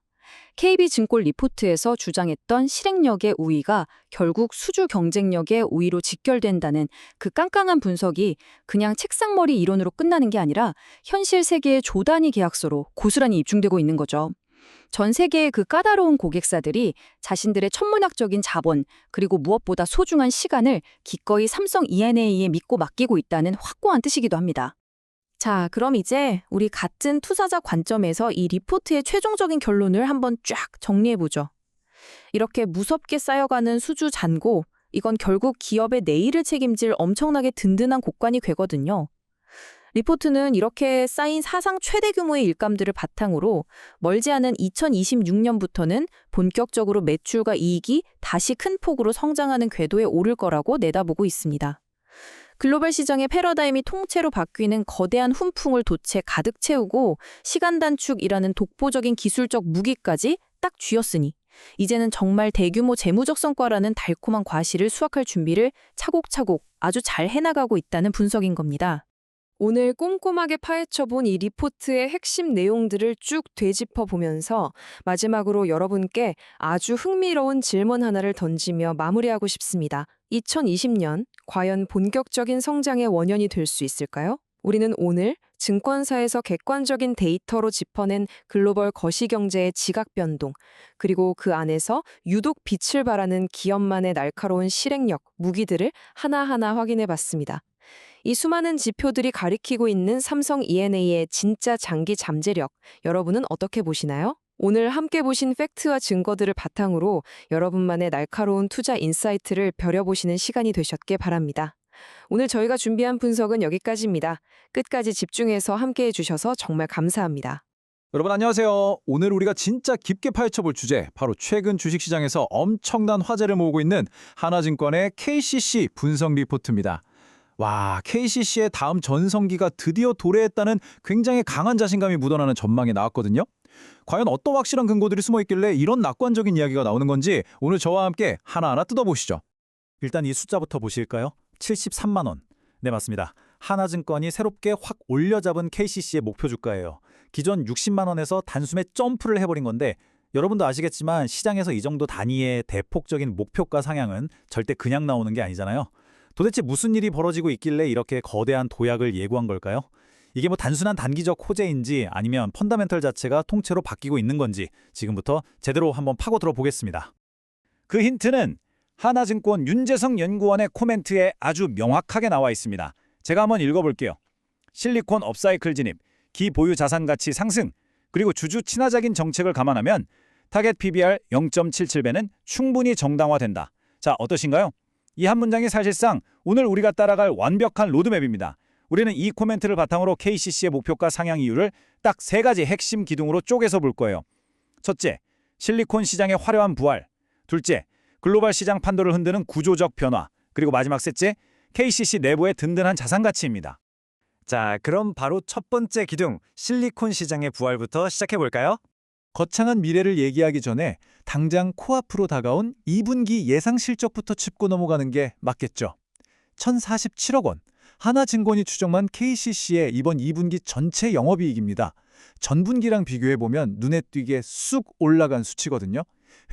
KB증권 리포트에서 주장했던 실행력의 우위가 결국 수주 경쟁력의 우위로 직결된다는 그 깐깐한 분석이 그냥 책상머리 이론으로 끝나는 게 아니라 현실 세계의 조단위 계약서로 고스란히 입증되고 있는 거죠. 전 세계의 그 까다로운 고객사들이 자신들의 천문학적인 자본 그리고 무엇보다 소중한 시간을 기꺼이 삼성 E&A에 믿고 맡기고 있다는 확고한 뜻이기도 합니다. 자, 그럼 이제 우리 같은 투자자 관점에서 이 리포트의 최종적인 결론을 한번 쫙 정리해보죠. 이렇게 무섭게 쌓여가는 수주 잔고, 이건 결국 기업의 내일을 책임질 엄청나게 든든한 곡관이 되거든요. 리포트는 이렇게 쌓인 사상 최대 규모의 일감들을 바탕으로 멀지 않은 2026년부터는 본격적으로 매출과 이익이 다시 큰 폭으로 성장하는 궤도에 오를 거라고 내다보고 있습니다. 글로벌 시장의 패러다임이 통째로 바뀌는 거대한 훈풍을 돛에 가득 채우고 시간 단축이라는 독보적인 기술적 무기까지 딱 쥐었으니 이제는 정말 대규모 재무적 성과라는 달콤한 과실을 수확할 준비를 차곡차곡 아주 잘 해나가고 있다는 분석인 겁니다. 오늘 꼼꼼하게 파헤쳐본 이 리포트의 핵심 내용들을 쭉 되짚어 보면서 마지막으로 여러분께 아주 흥미로운 질문 하나를 던지며 마무리하고 싶습니다. 2020년 과연 본격적인 성장의 원년이 될 수 있을까요? 우리는 오늘 증권사에서 객관적인 데이터로 짚어낸 글로벌 거시경제의 지각 변동, 그리고 그 안에서 유독 빛을 발하는 기업만의 날카로운 실행력, 무기들을 하나하나 확인해 봤습니다. 이 수많은 지표들이 가리키고 있는 삼성 E&A의 진짜 장기 잠재력, 여러분은 어떻게 보시나요? 오늘 함께 보신 팩트와 증거들을 바탕으로 여러분만의 날카로운 투자 인사이트를 벼려보시는 시간이 되셨길 바랍니다. 오늘 저희가 준비한 분석은 여기까지입니다. 끝까지 집중해서 함께해 주셔서 정말 감사합니다. 여러분 안녕하세요. 오늘 우리가 진짜 깊게 파헤쳐볼 주제, 바로 최근 주식시장에서 엄청난 화제를 모으고 있는 하나증권의 KCC 분석 리포트입니다. 와, KCC의 다음 전성기가 드디어 도래했다는 굉장히 강한 자신감이 묻어나는 전망이 나왔거든요. 과연 어떤 확실한 근거들이 숨어 있길래 이런 낙관적인 이야기가 나오는 건지 오늘 저와 함께 하나하나 뜯어보시죠. 일단 이 숫자부터 보실까요? 73만 원. 네, 맞습니다. 하나증권이 새롭게 확 올려잡은 KCC의 목표 주가예요. 기존 60만 원에서 단숨에 점프를 해버린 건데 여러분도 아시겠지만 시장에서 이 정도 단위의 대폭적인 목표가 상향은 절대 그냥 나오는 게 아니잖아요. 도대체 무슨 일이 벌어지고 있길래 이렇게 거대한 도약을 예고한 걸까요? 이게 뭐 단순한 단기적 호재인지 아니면 펀더멘털 자체가 통째로 바뀌고 있는 건지 지금부터 제대로 한번 파고들어 보겠습니다. 그 힌트는 하나증권 윤재성 연구원의 코멘트에 아주 명확하게 나와 있습니다. 제가 한번 읽어볼게요. 실리콘 업사이클 진입, 기보유 자산 가치 상승, 그리고 주주 친화적인 정책을 감안하면 타겟 PBR 0.77배는 충분히 정당화된다. 자, 어떠신가요? 이 한 문장이 사실상 오늘 우리가 따라갈 완벽한 로드맵입니다. 우리는 이 코멘트를 바탕으로 KCC의 목표가 상향 이유를 딱 3가지 핵심 기둥으로 쪼개서 볼 거예요. 첫째, 실리콘 시장의 화려한 부활. 둘째, 글로벌 시장 판도를 흔드는 구조적 변화. 그리고 마지막 셋째, KCC 내부의 든든한 자산 가치입니다. 자, 그럼 바로 첫 번째 기둥, 실리콘 시장의 부활부터 시작해 볼까요? 거창한 미래를 얘기하기 전에 당장 코앞으로 다가온 2분기 예상 실적부터 짚고 넘어가는 게 맞겠죠. 1,047억 원. 하나증권이 추정한 KCC의 이번 2분기 전체 영업이익입니다. 전분기랑 비교해보면 눈에 띄게 쑥 올라간 수치거든요.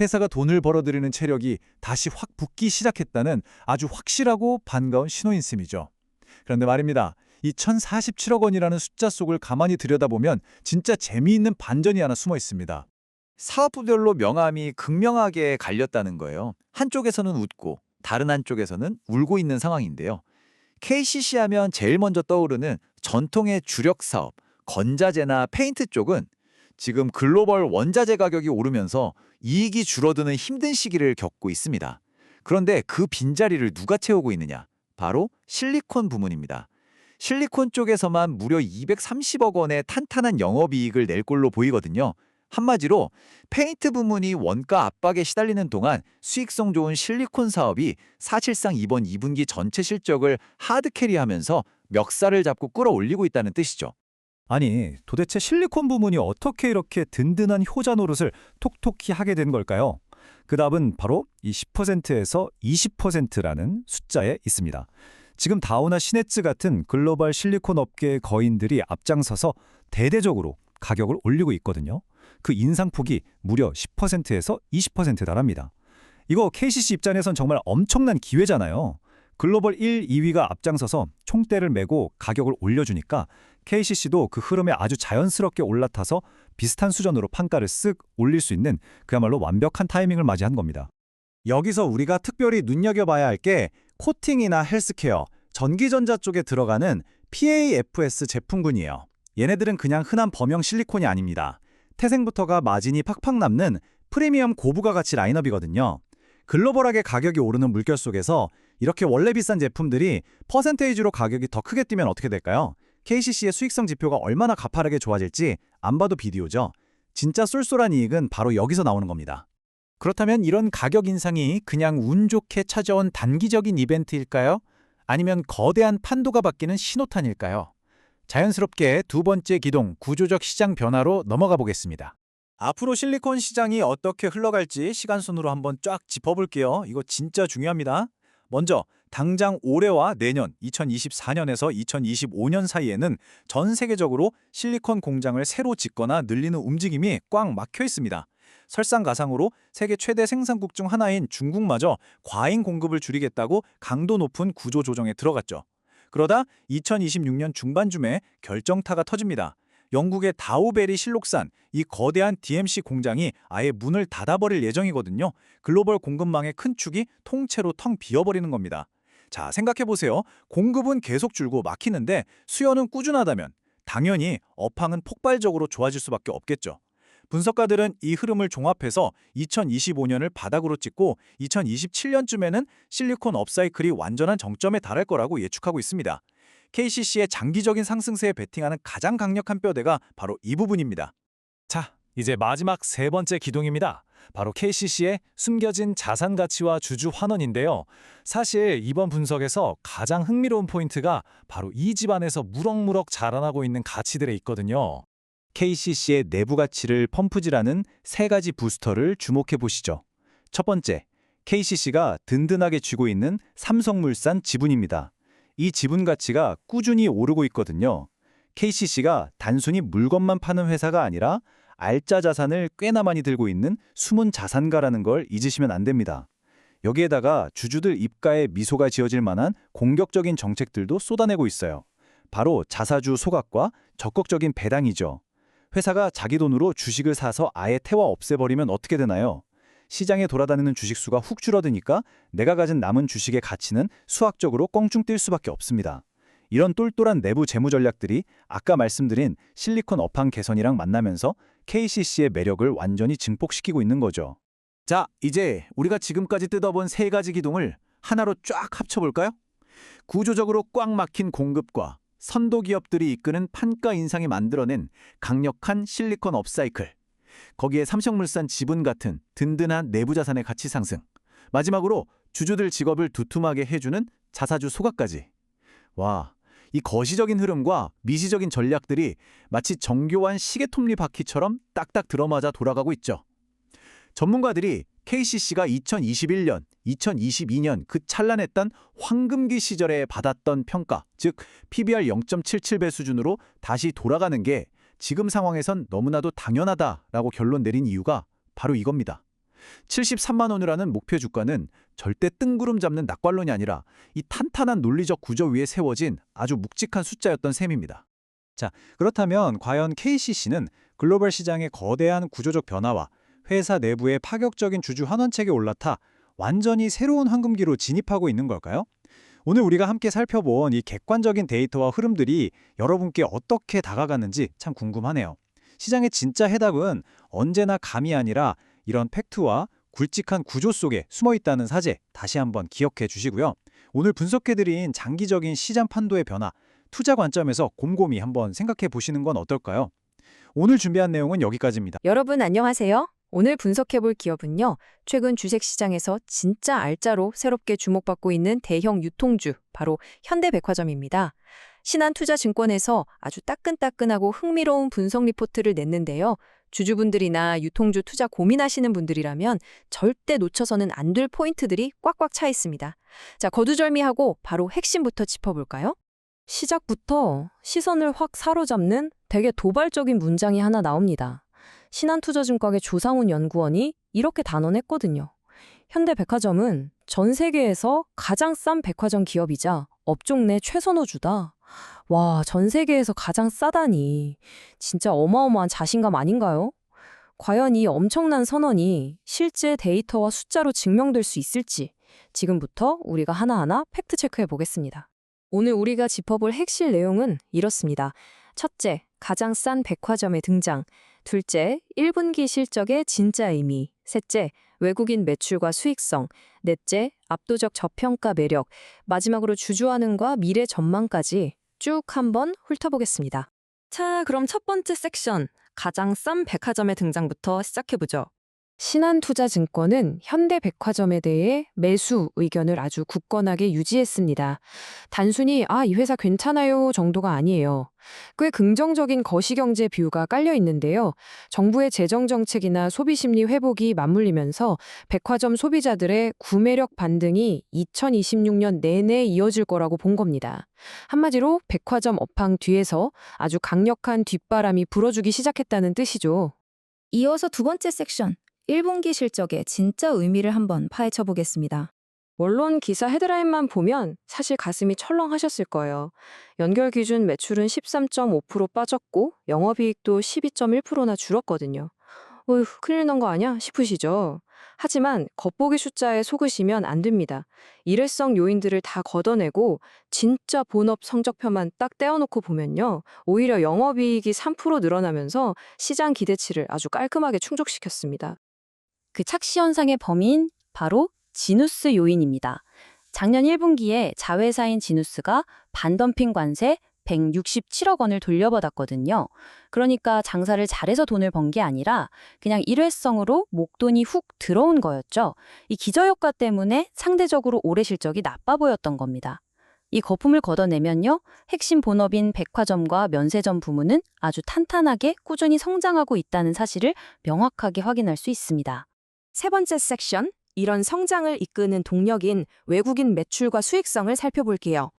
회사가 돈을 벌어들이는 체력이 다시 확 붙기 시작했다는 아주 확실하고 반가운 신호인 셈이죠. 그런데 말입니다. 이 1,047억 원이라는 숫자 속을 가만히 들여다보면 진짜 재미있는 반전이 하나 숨어 있습니다. 사업부별로 명암이 극명하게 갈렸다는 거예요. 한쪽에서는 웃고 다른 한쪽에서는 울고 있는 상황인데요. KCC 하면 제일 먼저 떠오르는 전통의 주력 사업, 건자재나 페인트 쪽은 지금 글로벌 원자재 가격이 오르면서 이익이 줄어드는 힘든 시기를 겪고 있습니다. 그런데 그 빈자리를 누가 채우고 있느냐? 바로 실리콘 부문입니다. 실리콘 쪽에서만 무려 230억 원의 탄탄한 영업이익을 낼 걸로 보이거든요. 한마디로 페인트 부문이 원가 압박에 시달리는 동안 수익성 좋은 실리콘 사업이 사실상 이번 2분기 전체 실적을 하드캐리하면서 멱살을 잡고 끌어올리고 있다는 뜻이죠. 아니, 도대체 실리콘 부문이 어떻게 이렇게 든든한 효자 노릇을 톡톡히 하게 된 걸까요? 그 답은 바로 이 10%에서 20%라는 숫자에 있습니다. 지금 다우나 시네츠 같은 글로벌 실리콘 업계의 거인들이 앞장서서 대대적으로 가격을 올리고 있거든요. 그 인상폭이 무려 10%에서 20%에 달합니다. 이거 KCC 입장에선 정말 엄청난 기회잖아요. 글로벌 1, 2위가 앞장서서 총대를 메고 가격을 올려주니까 KCC도 그 흐름에 아주 자연스럽게 올라타서 비슷한 수준으로 판가를 쓱 올릴 수 있는 그야말로 완벽한 타이밍을 맞이한 겁니다. 여기서 우리가 특별히 눈여겨봐야 할 게 코팅이나 헬스케어, 전기전자 쪽에 들어가는 PAFS 제품군이에요. 얘네들은 그냥 흔한 범용 실리콘이 아닙니다. 태생부터가 마진이 팍팍 남는 프리미엄 고부가 가치 라인업이거든요. 글로벌하게 가격이 오르는 물결 속에서 이렇게 원래 비싼 제품들이 퍼센테이지로 가격이 더 크게 뛰면 어떻게 될까요? KCC의 수익성 지표가 얼마나 가파르게 좋아질지 안 봐도 비디오죠. 진짜 쏠쏠한 이익은 바로 여기서 나오는 겁니다. 그렇다면 이런 가격 인상이 그냥 운 좋게 찾아온 단기적인 이벤트일까요? 아니면 거대한 판도가 바뀌는 신호탄일까요? 자연스럽게 두 번째 기동, 구조적 시장 변화로 넘어가 보겠습니다. 앞으로 실리콘 시장이 어떻게 흘러갈지 시간순으로 한번 쫙 짚어볼게요. 이거 진짜 중요합니다. 먼저 당장 올해와 내년 2024년에서 2025년 사이에는 전 세계적으로 실리콘 공장을 새로 짓거나 늘리는 움직임이 꽉 막혀 있습니다. 설상가상으로 세계 최대 생산국 중 하나인 중국마저 과잉 공급을 줄이겠다고 강도 높은 구조 조정에 들어갔죠. 그러다 2026년 중반쯤에 결정타가 터집니다. 영국의 다우베리 실록산, 이 거대한 DMC 공장이 아예 문을 닫아버릴 예정이거든요. 글로벌 공급망의 큰 축이 통째로 텅 비어버리는 겁니다. 자, 생각해보세요. 공급은 계속 줄고 막히는데 수요는 꾸준하다면 당연히 업황은 폭발적으로 좋아질 수밖에 없겠죠. 분석가들은 이 흐름을 종합해서 2025년을 바닥으로 찍고 2027년쯤에는 실리콘 업사이클이 완전한 정점에 달할 거라고 예측하고 있습니다. KCC의 장기적인 상승세에 베팅하는 가장 강력한 뼈대가 바로 이 부분입니다. 자, 이제 마지막 세 번째 기둥입니다. 바로 KCC의 숨겨진 자산 가치와 주주 환원인데요. 사실 이번 분석에서 가장 흥미로운 포인트가 바로 이 집안에서 무럭무럭 자라나고 있는 가치들에 있거든요. KCC의 내부 가치를 펌프질하는 세 가지 부스터를 주목해 보시죠. 첫 번째, KCC가 든든하게 쥐고 있는 삼성물산 지분입니다. 이 지분 가치가 꾸준히 오르고 있거든요. KCC가 단순히 물건만 파는 회사가 아니라 알짜 자산을 꽤나 많이 들고 있는 숨은 자산가라는 걸 잊으시면 안 됩니다. 여기에다가 주주들 입가에 미소가 지어질 만한 공격적인 정책들도 쏟아내고 있어요. 바로 자사주 소각과 적극적인 배당이죠. 회사가 자기 돈으로 주식을 사서 아예 태워 없애버리면 어떻게 되나요? 시장에 돌아다니는 주식수가 훅 줄어드니까 내가 가진 남은 주식의 가치는 수학적으로 껑충 뛸 수밖에 없습니다. 이런 똘똘한 내부 재무 전략들이 아까 말씀드린 실리콘 업황 개선이랑 만나면서 KCC의 매력을 완전히 증폭시키고 있는 거죠. 자, 이제 우리가 지금까지 뜯어본 세 가지 기둥을 하나로 쫙 합쳐볼까요? 구조적으로 꽉 막힌 공급과 선도 기업들이 이끄는 판가 인상이 만들어낸 강력한 실리콘 업사이클, 거기에 삼성물산 지분 같은 든든한 내부 자산의 가치 상승, 마지막으로 주주들 직업을 두툼하게 해주는 자사주 소각까지. 와, 이 거시적인 흐름과 미시적인 전략들이 마치 정교한 시계톱니 바퀴처럼 딱딱 들어맞아 돌아가고 있죠. 전문가들이 KCC가 2021년, 2022년 그 찬란했던 황금기 시절에 받았던 평가, 즉 PBR 0.77배 수준으로 다시 돌아가는 게 지금 상황에선 너무나도 당연하다라고 결론 내린 이유가 바로 이겁니다. 73만 원이라는 목표 주가는 절대 뜬구름 잡는 낙관론이 아니라 이 탄탄한 논리적 구조 위에 세워진 아주 묵직한 숫자였던 셈입니다. 자, 그렇다면 과연 KCC는 글로벌 시장의 거대한 구조적 변화와 회사 내부의 파격적인 주주 환원책에 올라타 완전히 새로운 황금기로 진입하고 있는 걸까요? 오늘 우리가 함께 살펴본 이 객관적인 데이터와 흐름들이 여러분께 어떻게 다가갔는지 참 궁금하네요. 시장의 진짜 해답은 언제나 감이 아니라 이런 팩트와 굵직한 구조 속에 숨어 있다는 사실 다시 한번 기억해 주시고요. 오늘 분석해드린 장기적인 시장 판도의 변화, 투자 관점에서 곰곰이 한번 생각해 보시는 건 어떨까요? 오늘 준비한 내용은 여기까지입니다. 여러분 안녕하세요. 오늘 분석해볼 기업은요. 최근 주식시장에서 진짜 알짜로 새롭게 주목받고 있는 대형 유통주, 바로 현대백화점입니다. 신한투자증권에서 아주 따끈따끈하고 흥미로운 분석 리포트를 냈는데요. 주주분들이나 유통주 투자 고민하시는 분들이라면 절대 놓쳐서는 안 될 포인트들이 꽉꽉 차 있습니다. 자, 거두절미하고 바로 핵심부터 짚어볼까요? 시작부터 시선을 확 사로잡는 되게 도발적인 문장이 하나 나옵니다. 신한투자증권의 조상훈 연구원이 이렇게 단언했거든요. 현대백화점은 전 세계에서 가장 싼 백화점 기업이자 업종 내 최선호주다. 와, 전 세계에서 가장 싸다니. 진짜 어마어마한 자신감 아닌가요? 과연 이 엄청난 선언이 실제 데이터와 숫자로 증명될 수 있을지 지금부터 우리가 하나하나 팩트 체크해 보겠습니다. 오늘 우리가 짚어볼 핵심 내용은 이렇습니다. 첫째, 가장 싼 백화점의 등장. 둘째, 1분기 실적의 진짜 의미. 셋째, 외국인 매출과 수익성. 넷째, 압도적 저평가 매력. 마지막으로 주주환원과 미래 전망까지 쭉 한번 훑어보겠습니다. 자, 그럼 첫 번째 섹션, 가장 싼 백화점의 등장부터 시작해보죠. 신한투자증권은 현대백화점에 대해 매수 의견을 아주 굳건하게 유지했습니다. 단순히 이 회사 괜찮아요 정도가 아니에요. 꽤 긍정적인 거시경제 뷰가 깔려 있는데요. 정부의 재정정책이나 소비심리 회복이 맞물리면서 백화점 소비자들의 구매력 반등이 2026년 내내 이어질 거라고 본 겁니다. 한마디로 백화점 업황 뒤에서 아주 강력한 뒷바람이 불어주기 시작했다는 뜻이죠. 이어서 두 번째 섹션, 1분기 실적의 진짜 의미를 한번 파헤쳐 보겠습니다. 원론 기사 헤드라인만 보면 사실 가슴이 철렁하셨을 거예요. 연결 기준 매출은 13.5% 빠졌고 영업이익도 12.1%나 줄었거든요. 어휴, 큰일 난 거 아니야? 싶으시죠? 하지만 겉보기 숫자에 속으시면 안 됩니다. 일회성 요인들을 다 걷어내고 진짜 본업 성적표만 딱 떼어놓고 보면요. 오히려 영업이익이 3% 늘어나면서 시장 기대치를 아주 깔끔하게 충족시켰습니다. 그 착시 현상의 범인 바로 지누스 요인입니다. 작년 1분기에 자회사인 지누스가 반덤핑 관세, 167억 원을 돌려받았거든요. 그러니까 장사를 잘해서 돈을 번 게 아니라 그냥 일회성으로 목돈이 훅 들어온 거였죠. 이 기저효과 때문에 상대적으로 올해 실적이 나빠 보였던 겁니다. 이 거품을 걷어내면요, 핵심 본업인 백화점과 면세점 부문은 아주 탄탄하게 꾸준히 성장하고 있다는 사실을 명확하게 확인할 수 있습니다. 세 번째 섹션, 이런 성장을 이끄는 동력인 외국인 매출과 수익성을 살펴볼게요.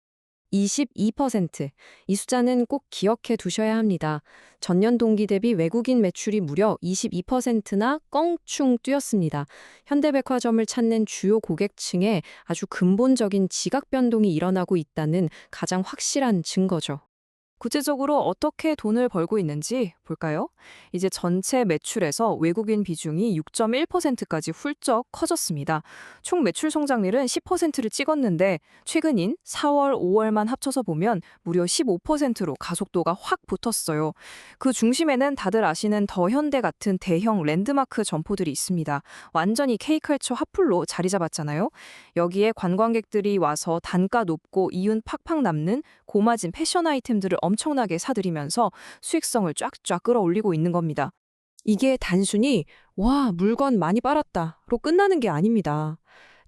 22%. 이 숫자는 꼭 기억해 두셔야 합니다. 전년 동기 대비 외국인 매출이 무려 22%나 껑충 뛰었습니다. 현대백화점을 찾는 주요 고객층에 아주 근본적인 지각 변동이 일어나고 있다는 가장 확실한 증거죠. 구체적으로 어떻게 돈을 벌고 있는지 볼까요? 이제 전체 매출에서 외국인 비중이 6.1%까지 훌쩍 커졌습니다. 총 매출 성장률은 10%를 찍었는데 최근인 4월, 5월만 합쳐서 보면 무려 15%로 가속도가 확 붙었어요. 그 중심에는 다들 아시는 더현대 같은 대형 랜드마크 점포들이 있습니다. 완전히 K컬처 핫플로 자리 잡았잖아요. 여기에 관광객들이 와서 단가 높고 이윤 팍팍 남는 고마진 패션 아이템들을 엄청나게 사들이면서 수익성을 쫙쫙 끌어올리고 있는 겁니다. 이게 단순히 와, 물건 많이 빨았다로 끝나는 게 아닙니다.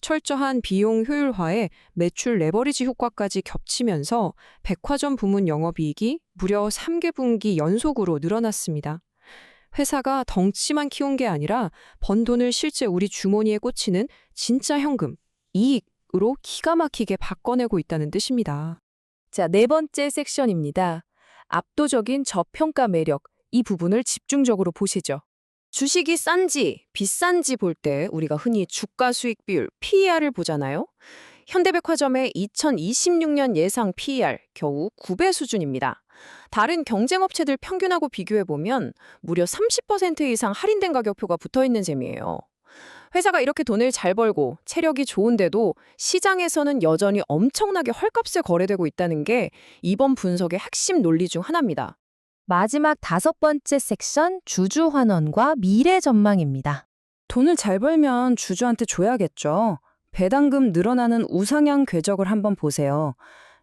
철저한 비용 효율화에 매출 레버리지 효과까지 겹치면서 백화점 부문 영업이익이 무려 3개 분기 연속으로 늘어났습니다. 회사가 덩치만 키운 게 아니라 번 돈을 실제 우리 주머니에 꽂히는 진짜 현금, 이익으로 기가 막히게 바꿔내고 있다는 뜻입니다. 자, 네 번째 섹션입니다. 압도적인 저평가 매력, 이 부분을 집중적으로 보시죠. 주식이 싼지 비싼지 볼 때 우리가 흔히 주가 수익 비율 PER을 보잖아요. 현대백화점의 2026년 예상 PER 겨우 9배 수준입니다. 다른 경쟁업체들 평균하고 비교해보면 무려 30% 이상 할인된 가격표가 붙어있는 셈이에요. 회사가 이렇게 돈을 잘 벌고 체력이 좋은데도 시장에서는 여전히 엄청나게 헐값에 거래되고 있다는 게 이번 분석의 핵심 논리 중 하나입니다. 마지막 다섯 번째 섹션, 주주 환원과 미래 전망입니다. 돈을 잘 벌면 주주한테 줘야겠죠. 배당금 늘어나는 우상향 궤적을 한번 보세요.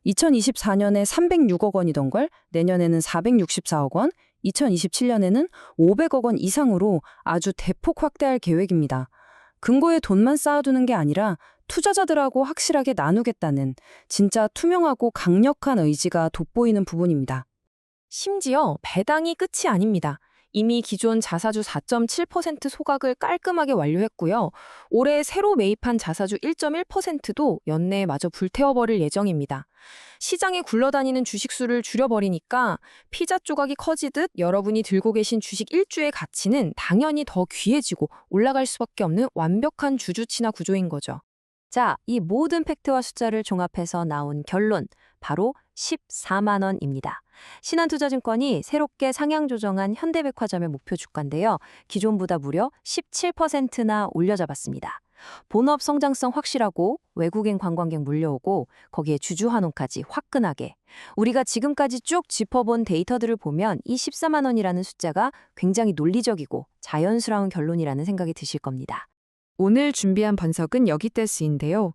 2024년에 306억 원이던 걸 내년에는 464억 원, 2027년에는 500억 원 이상으로 아주 대폭 확대할 계획입니다. 금고에 돈만 쌓아두는 게 아니라 투자자들하고 확실하게 나누겠다는 진짜 투명하고 강력한 의지가 돋보이는 부분입니다. 심지어 배당이 끝이 아닙니다. 이미 기존 자사주 4.7% 소각을 깔끔하게 완료했고요. 올해 새로 매입한 자사주 1.1%도 연내에 마저 불태워버릴 예정입니다. 시장에 굴러다니는 주식수를 줄여버리니까 피자 조각이 커지듯 여러분이 들고 계신 주식 1주의 가치는 당연히 더 귀해지고 올라갈 수밖에 없는 완벽한 주주 친화 구조인 거죠. 자, 이 모든 팩트와 숫자를 종합해서 나온 결론, 바로 14만 원입니다. 신한투자증권이 새롭게 상향 조정한 현대백화점의 목표 주가인데요. 기존보다 무려 17%나 올려잡았습니다. 본업 성장성 확실하고 외국인 관광객 물려오고 거기에 주주 환원까지 화끈하게. 우리가 지금까지 쭉 짚어본 데이터들을 보면 이 14만 원이라는 숫자가 굉장히 논리적이고 자연스러운 결론이라는 생각이 드실 겁니다. 오늘 준비한 분석은 여기까지인데요.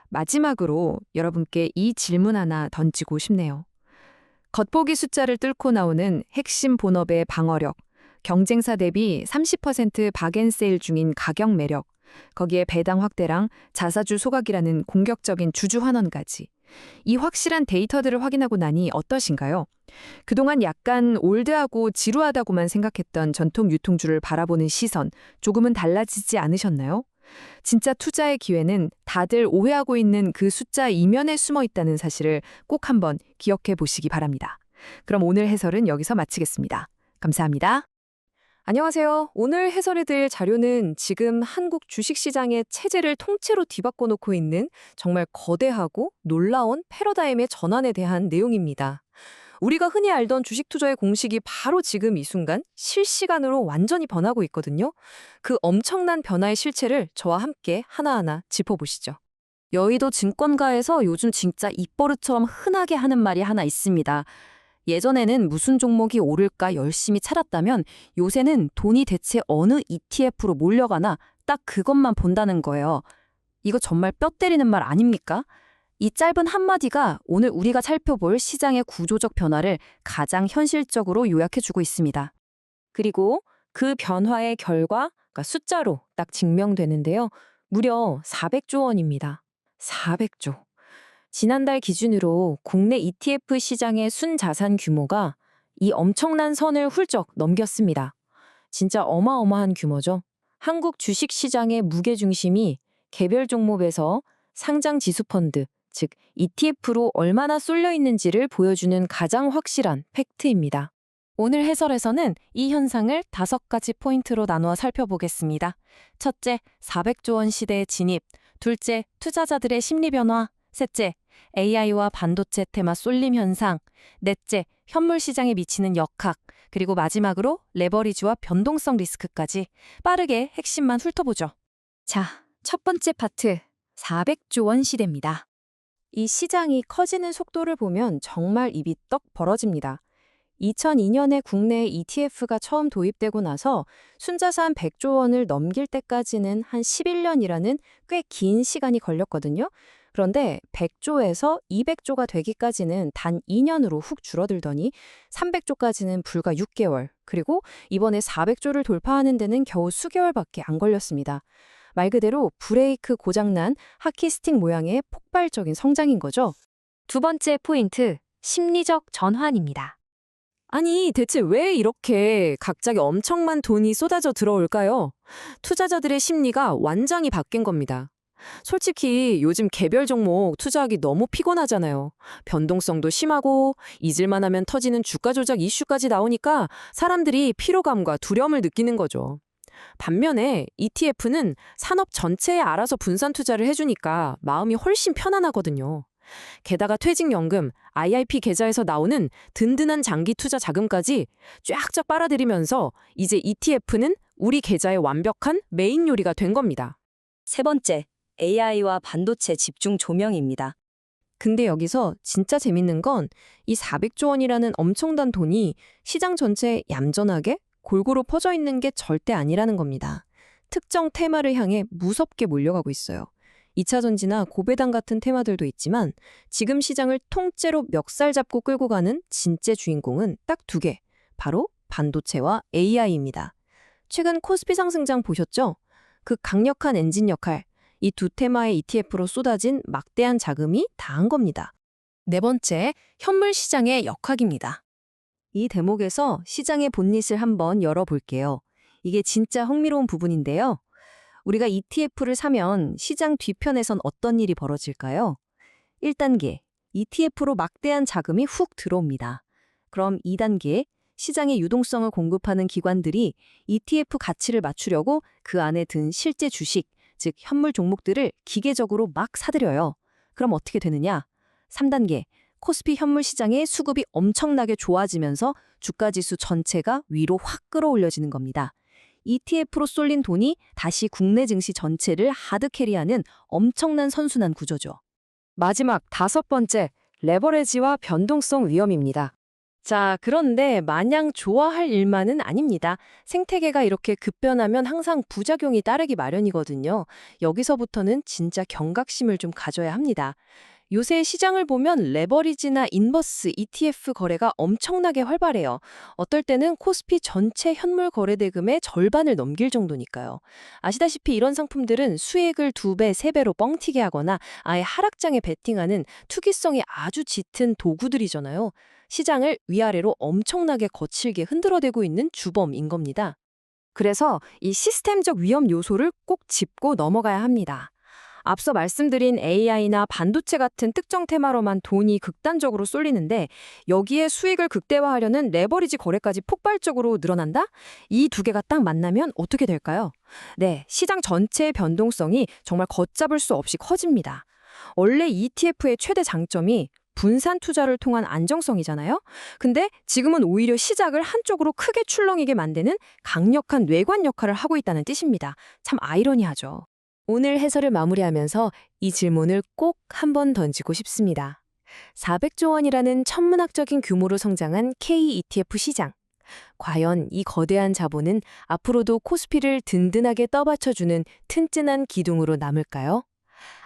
마지막으로 여러분께 이 질문 하나 던지고 싶네요. 겉보기 숫자를 뚫고 나오는 핵심 본업의 방어력, 경쟁사 대비 30% 박앤세일 중인 가격 매력, 거기에 배당 확대랑 자사주 소각이라는 공격적인 주주 환원까지. 이 확실한 데이터들을 확인하고 나니 어떠신가요? 그동안 약간 올드하고 지루하다고만 생각했던 전통 유통주를 바라보는 시선, 조금은 달라지지 않으셨나요? 진짜 투자의 기회는 다들 오해하고 있는 그 숫자 이면에 숨어 있다는 사실을 꼭 한번 기억해 보시기 바랍니다. 그럼 오늘 해설은 여기서 마치겠습니다. 감사합니다. 안녕하세요. 오늘 해설해드릴 자료는 지금 한국 주식시장의 체제를 통째로 뒤바꿔 놓고 있는 정말 거대하고 놀라운 패러다임의 전환에 대한 내용입니다. 우리가 흔히 알던 주식 투자의 공식이 바로 지금 이 순간 실시간으로 완전히 변하고 있거든요. 그 엄청난 변화의 실체를 저와 함께 하나하나 짚어보시죠. 여의도 증권가에서 요즘 진짜 입버릇처럼 흔하게 하는 말이 하나 있습니다. 예전에는 무슨 종목이 오를까 열심히 찾았다면 요새는 돈이 대체 어느 ETF로 몰려가나 딱 그것만 본다는 거예요. 이거 정말 뼈 때리는 말 아닙니까? 이 짧은 한마디가 오늘 우리가 살펴볼 시장의 구조적 변화를 가장 현실적으로 요약해주고 있습니다. 그리고 그 변화의 결과, 그러니까 숫자로 딱 증명되는데요. 무려 400조 원입니다. 400조. 지난달 기준으로 국내 ETF 시장의 순자산 규모가 이 엄청난 선을 훌쩍 넘겼습니다. 진짜 어마어마한 규모죠. 한국 주식시장의 무게중심이 개별 종목에서 상장 지수펀드, 즉 ETF로 얼마나 쏠려 있는지를 보여주는 가장 확실한 팩트입니다. 오늘 해설에서는 이 현상을 5가지 포인트로 나누어 살펴보겠습니다. 첫째, 400조 원 시대의 진입. 둘째, 투자자들의 심리 변화. 셋째, AI와 반도체 테마 쏠림 현상. 넷째, 현물 시장에 미치는 역학. 그리고 마지막으로 레버리지와 변동성 리스크까지 빠르게 핵심만 훑어보죠. 자, 첫 번째 파트, 400조 원 시대입니다. 이 시장이 커지는 속도를 보면 정말 입이 떡 벌어집니다. 2002년에 국내에 ETF가 처음 도입되고 나서 순자산 100조 원을 넘길 때까지는 한 11년이라는 꽤 긴 시간이 걸렸거든요. 그런데 100조에서 200조가 되기까지는 단 2년으로 훅 줄어들더니 300조까지는 불과 6개월, 그리고 이번에 400조를 돌파하는 데는 겨우 수개월밖에 안 걸렸습니다. 말 그대로 브레이크 고장난 하키스틱 모양의 폭발적인 성장인 거죠. 두 번째 포인트, 심리적 전환입니다. 아니, 대체 왜 이렇게 갑자기 엄청난 돈이 쏟아져 들어올까요? 투자자들의 심리가 완전히 바뀐 겁니다. 솔직히 요즘 개별 종목 투자하기 너무 피곤하잖아요. 변동성도 심하고 잊을만 하면 터지는 주가 조작 이슈까지 나오니까 사람들이 피로감과 두려움을 느끼는 거죠. 반면에 ETF는 산업 전체에 알아서 분산 투자를 해주니까 마음이 훨씬 편안하거든요. 게다가 퇴직연금, IRP 계좌에서 나오는 든든한 장기 투자 자금까지 쫙쫙 빨아들이면서 이제 ETF는 우리 계좌의 완벽한 메인 요리가 된 겁니다. 세 번째, AI와 반도체 집중 조명입니다. 근데 여기서 진짜 재밌는 건 이 400조 원이라는 엄청난 돈이 시장 전체에 얌전하게 골고루 퍼져 있는 게 절대 아니라는 겁니다. 특정 테마를 향해 무섭게 몰려가고 있어요. 2차 전지나 고배당 같은 테마들도 있지만 지금 시장을 통째로 멱살 잡고 끌고 가는 진짜 주인공은 딱 2개, 바로 반도체와 AI입니다. 최근 코스피 상승장 보셨죠? 그 강력한 엔진 역할, 이 두 테마의 ETF로 쏟아진 막대한 자금이 다 한 겁니다. 네 번째, 현물 시장의 역학입니다. 이 대목에서 시장의 본닛을 한번 열어볼게요. 이게 진짜 흥미로운 부분인데요. 우리가 ETF를 사면 시장 뒤편에선 어떤 일이 벌어질까요? 1단계, ETF로 막대한 자금이 훅 들어옵니다. 그럼 2단계, 시장의 유동성을 공급하는 기관들이 ETF 가치를 맞추려고 그 안에 든 실제 주식, 즉 현물 종목들을 기계적으로 막 사들여요. 그럼 어떻게 되느냐? 3단계, 코스피 현물 시장의 수급이 엄청나게 좋아지면서 주가지수 전체가 위로 확 끌어올려지는 겁니다. ETF로 쏠린 돈이 다시 국내 증시 전체를 하드캐리하는 엄청난 선순환 구조죠. 마지막 5번째, 레버리지와 변동성 위험입니다. 자, 그런데 마냥 좋아할 일만은 아닙니다. 생태계가 이렇게 급변하면 항상 부작용이 따르기 마련이거든요. 여기서부터는 진짜 경각심을 좀 가져야 합니다. 요새 시장을 보면 레버리지나 인버스 ETF 거래가 엄청나게 활발해요. 어떨 때는 코스피 전체 현물 거래 대금의 절반을 넘길 정도니까요. 아시다시피 이런 상품들은 수익을 2배, 3배로 뻥튀기 하거나 아예 하락장에 베팅하는 투기성이 아주 짙은 도구들이잖아요. 시장을 위아래로 엄청나게 거칠게 흔들어대고 있는 주범인 겁니다. 그래서 이 시스템적 위험 요소를 꼭 짚고 넘어가야 합니다. 앞서 말씀드린 AI나 반도체 같은 특정 테마로만 돈이 극단적으로 쏠리는데 여기에 수익을 극대화하려는 레버리지 거래까지 폭발적으로 늘어난다? 이 두 개가 딱 만나면 어떻게 될까요? 네, 시장 전체의 변동성이 정말 걷잡을 수 없이 커집니다. 원래 ETF의 최대 장점이 분산 투자를 통한 안정성이잖아요. 근데 지금은 오히려 시작을 한쪽으로 크게 출렁이게 만드는 강력한 뇌관 역할을 하고 있다는 뜻입니다. 참 아이러니하죠. 오늘 해설을 마무리하면서 이 질문을 꼭 한번 던지고 싶습니다. 400조 원이라는 천문학적인 규모로 성장한 K-ETF 시장. 과연 이 거대한 자본은 앞으로도 코스피를 든든하게 떠받쳐주는 튼튼한 기둥으로 남을까요?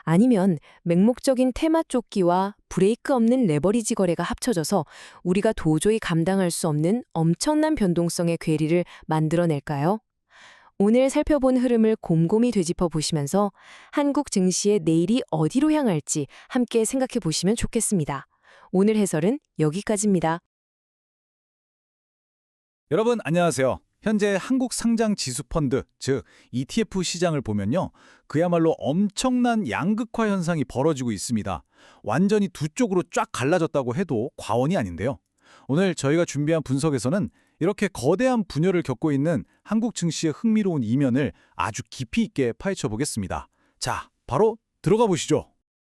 아니면 맹목적인 테마 쫓기와 브레이크 없는 레버리지 거래가 합쳐져서 우리가 도저히 감당할 수 없는 엄청난 변동성의 괴리를 만들어낼까요? 오늘 살펴본 흐름을 곰곰이 되짚어 보시면서 한국 증시의 내일이 어디로 향할지 함께 생각해 보시면 좋겠습니다. 오늘 해설은 여기까지입니다. 여러분 안녕하세요. 현재 한국 상장 지수 펀드, 즉 ETF 시장을 보면요. 그야말로 엄청난 양극화 현상이 벌어지고 있습니다. 완전히 두 쪽으로 쫙 갈라졌다고 해도 과언이 아닌데요. 오늘 저희가 준비한 분석에서는 이렇게 거대한 분열을 겪고 있는 한국 증시의 흥미로운 이면을 아주 깊이 있게 파헤쳐 보겠습니다. 자, 바로 들어가 보시죠.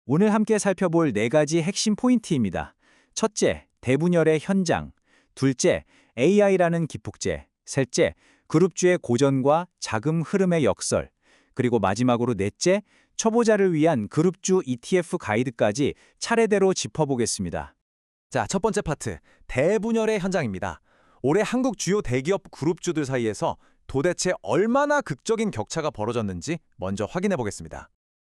오늘 함께 살펴볼 4가지 핵심 포인트입니다. 첫째, 대분열의 현장. 둘째, AI라는 기폭제. 셋째, 그룹주의 고전과 자금 흐름의 역설. 그리고 마지막으로 넷째, 초보자를 위한 그룹주 ETF 가이드까지 차례대로 짚어보겠습니다. 자, 첫 번째 파트, 대분열의 현장입니다. 올해 한국 주요 대기업 그룹주들 사이에서 도대체 얼마나 극적인 격차가 벌어졌는지 먼저 확인해 보겠습니다.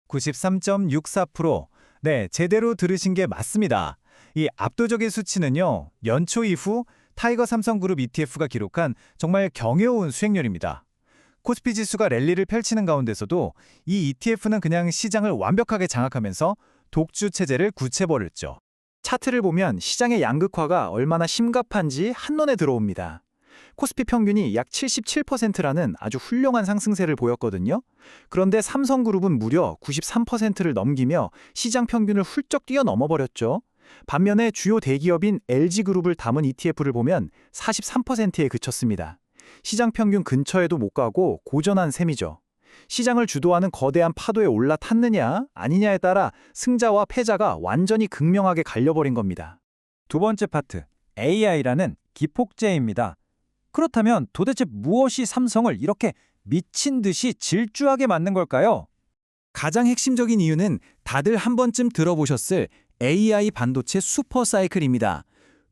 93.64%. 네, 제대로 들으신 게 맞습니다. 이 압도적인 수치는요. 연초 이후 타이거 삼성그룹 ETF가 기록한 정말 경이로운 수익률입니다. 코스피 지수가 랠리를 펼치는 가운데서도 이 ETF는 그냥 시장을 완벽하게 장악하면서 독주 체제를 굳혀버렸죠. 차트를 보면 시장의 양극화가 얼마나 심각한지 한눈에 들어옵니다. 코스피 평균이 약 77%라는 아주 훌륭한 상승세를 보였거든요. 그런데 삼성그룹은 무려 93%를 넘기며 시장 평균을 훌쩍 뛰어넘어버렸죠. 반면에 주요 대기업인 LG그룹을 담은 ETF를 보면 43%에 그쳤습니다. 시장 평균 근처에도 못 가고 고전한 셈이죠. 시장을 주도하는 거대한 파도에 올라탔느냐 아니냐에 따라 승자와 패자가 완전히 극명하게 갈려버린 겁니다. 두 번째 파트, AI라는 기폭제입니다. 그렇다면 도대체 무엇이 삼성을 이렇게 미친 듯이 질주하게 만든 걸까요? 가장 핵심적인 이유는 다들 한 번쯤 들어보셨을 AI 반도체 슈퍼사이클입니다.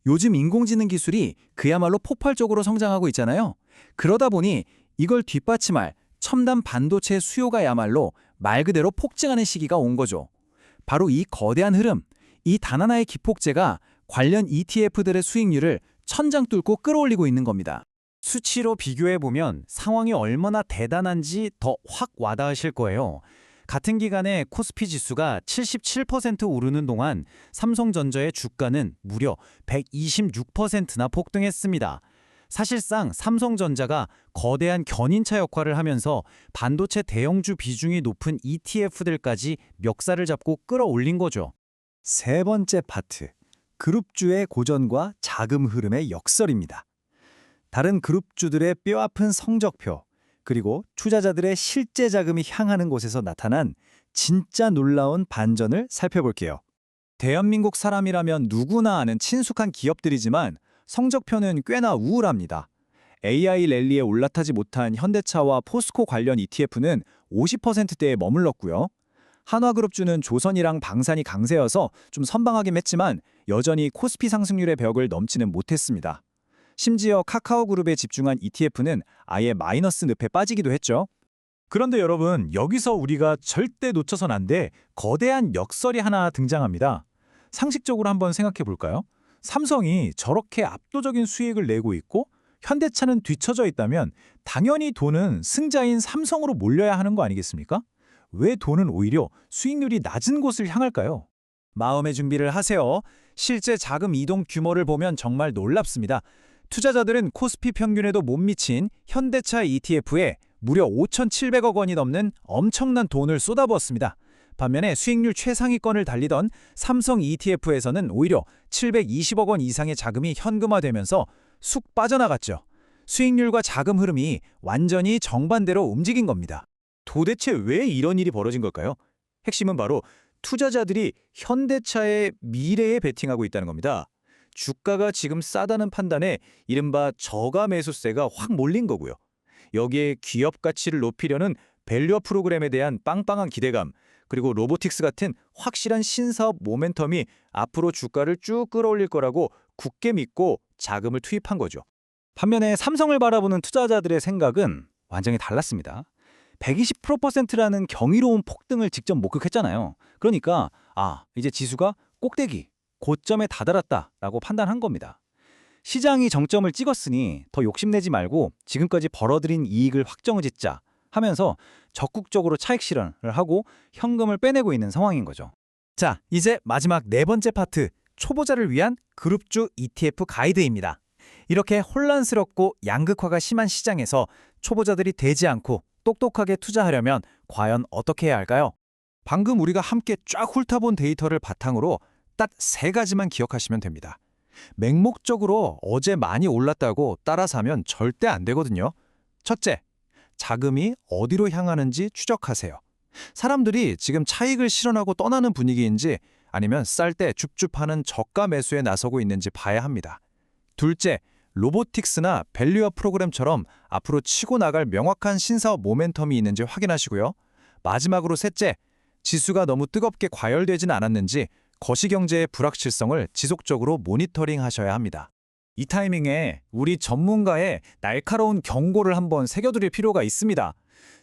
요즘 인공지능 기술이 그야말로 폭발적으로 성장하고 있잖아요. 그러다 보니 이걸 뒷받침할 첨단 반도체 수요가야말로 말 그대로 폭증하는 시기가 온 거죠. 바로 이 거대한 흐름, 이 단 하나의 기폭제가 관련 ETF들의 수익률을 천장 뚫고 끌어올리고 있는 겁니다. 수치로 비교해보면 상황이 얼마나 대단한지 더 확 와닿으실 거예요. 같은 기간에 코스피 지수가 77% 오르는 동안 삼성전자의 주가는 무려 126%나 폭등했습니다. 사실상 삼성전자가 거대한 견인차 역할을 하면서 반도체 대형주 비중이 높은 ETF들까지 멱살을 잡고 끌어올린 거죠. 세 번째 파트, 그룹주의 고전과 자금 흐름의 역설입니다. 다른 그룹주들의 뼈아픈 성적표, 그리고 투자자들의 실제 자금이 향하는 곳에서 나타난 진짜 놀라운 반전을 살펴볼게요. 대한민국 사람이라면 누구나 아는 친숙한 기업들이지만 성적표는 꽤나 우울합니다. AI 랠리에 올라타지 못한 현대차와 포스코 관련 ETF는 50%대에 머물렀고요. 한화그룹주는 조선이랑 방산이 강세여서 좀 선방하긴 했지만 여전히 코스피 상승률의 벽을 넘지는 못했습니다. 심지어 카카오그룹에 집중한 ETF는 아예 마이너스 늪에 빠지기도 했죠. 그런데 여러분, 여기서 우리가 절대 놓쳐선 안 돼 거대한 역설이 하나 등장합니다. 상식적으로 한번 생각해 볼까요? 삼성이 저렇게 압도적인 수익을 내고 있고 현대차는 뒤처져 있다면 당연히 돈은 승자인 삼성으로 몰려야 하는 거 아니겠습니까? 왜 돈은 오히려 수익률이 낮은 곳을 향할까요? 마음의 준비를 하세요. 실제 자금 이동 규모를 보면 정말 놀랍습니다. 투자자들은 코스피 평균에도 못 미친 현대차 ETF에 무려 5,700억 원이 넘는 엄청난 돈을 쏟아부었습니다. 반면에 수익률 최상위권을 달리던 삼성 ETF에서는 오히려 720억 원 이상의 자금이 현금화되면서 쑥 빠져나갔죠. 수익률과 자금 흐름이 완전히 정반대로 움직인 겁니다. 도대체 왜 이런 일이 벌어진 걸까요? 핵심은 바로 투자자들이 현대차의 미래에 베팅하고 있다는 겁니다. 주가가 지금 싸다는 판단에 이른바 저가 매수세가 확 몰린 거고요. 여기에 기업 가치를 높이려는 밸류업 프로그램에 대한 빵빵한 기대감, 그리고 로보틱스 같은 확실한 신사업 모멘텀이 앞으로 주가를 쭉 끌어올릴 거라고 굳게 믿고 자금을 투입한 거죠. 반면에 삼성을 바라보는 투자자들의 생각은 완전히 달랐습니다. 120%라는 경이로운 폭등을 직접 목격했잖아요. 그러니까 이제 지수가 꼭대기, 고점에 다다랐다라고 판단한 겁니다. 시장이 정점을 찍었으니 더 욕심내지 말고 지금까지 벌어들인 이익을 확정을 짓자 하면서 적극적으로 차익 실현을 하고 현금을 빼내고 있는 상황인 거죠. 자, 이제 마지막 네 번째 파트, 초보자를 위한 그룹주 ETF 가이드입니다. 이렇게 혼란스럽고 양극화가 심한 시장에서 초보자들이 되지 않고 똑똑하게 투자하려면 과연 어떻게 해야 할까요? 방금 우리가 함께 쫙 훑어본 데이터를 바탕으로 딱 세 가지만 기억하시면 됩니다. 맹목적으로 어제 많이 올랐다고 따라 사면 절대 안 되거든요. 첫째, 자금이 어디로 향하는지 추적하세요. 사람들이 지금 차익을 실현하고 떠나는 분위기인지 아니면 쌀 때 줍줍하는 저가 매수에 나서고 있는지 봐야 합니다. 둘째, 로보틱스나 밸류업 프로그램처럼 앞으로 치고 나갈 명확한 신사업 모멘텀이 있는지 확인하시고요. 마지막으로 셋째, 지수가 너무 뜨겁게 과열되지는 않았는지 거시경제의 불확실성을 지속적으로 모니터링하셔야 합니다. 이 타이밍에 우리 전문가의 날카로운 경고를 한번 새겨드릴 필요가 있습니다.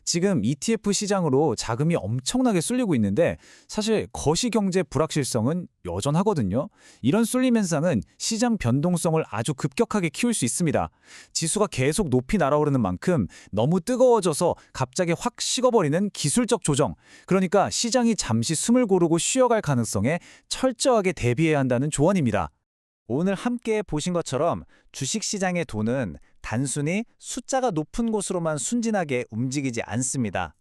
지금 ETF 시장으로 자금이 엄청나게 쏠리고 있는데 사실 거시경제 불확실성은 여전하거든요. 이런 쏠림 현상은 시장 변동성을 아주 급격하게 키울 수 있습니다. 지수가 계속 높이 날아오르는 만큼 너무 뜨거워져서 갑자기 확 식어버리는 기술적 조정, 그러니까 시장이 잠시 숨을 고르고 쉬어갈 가능성에 철저하게 대비해야 한다는 조언입니다. 오늘 함께 보신 것처럼 주식시장의 돈은 단순히 숫자가 높은 곳으로만 순진하게 움직이지 않습니다.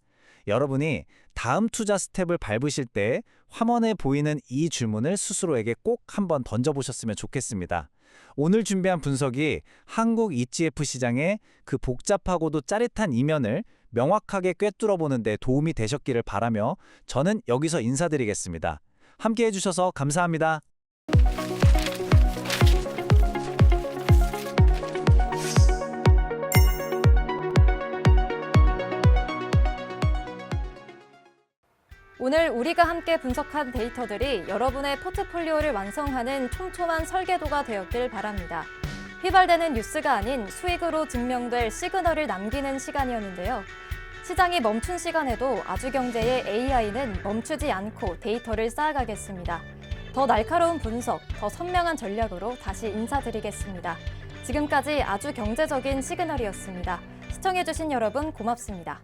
여러분이 다음 투자 스텝을 밟으실 때 화면에 보이는 이 질문을 스스로에게 꼭 한번 던져보셨으면 좋겠습니다. 오늘 준비한 분석이 한국 ETF 시장의 그 복잡하고도 짜릿한 이면을 명확하게 꿰뚫어보는 데 도움이 되셨기를 바라며 저는 여기서 인사드리겠습니다. 함께 해주셔서 감사합니다. 오늘 우리가 함께 분석한 데이터들이 여러분의 포트폴리오를 완성하는 촘촘한 설계도가 되었길 바랍니다. 휘발되는 뉴스가 아닌 수익으로 증명될 시그널을 남기는 시간이었는데요. 시장이 멈춘 시간에도 아주경제의 AI는 멈추지 않고 데이터를 쌓아가겠습니다. 더 날카로운 분석, 더 선명한 전략으로 다시 인사드리겠습니다. 지금까지 아주 경제적인 시그널이었습니다. 시청해주신 여러분 고맙습니다.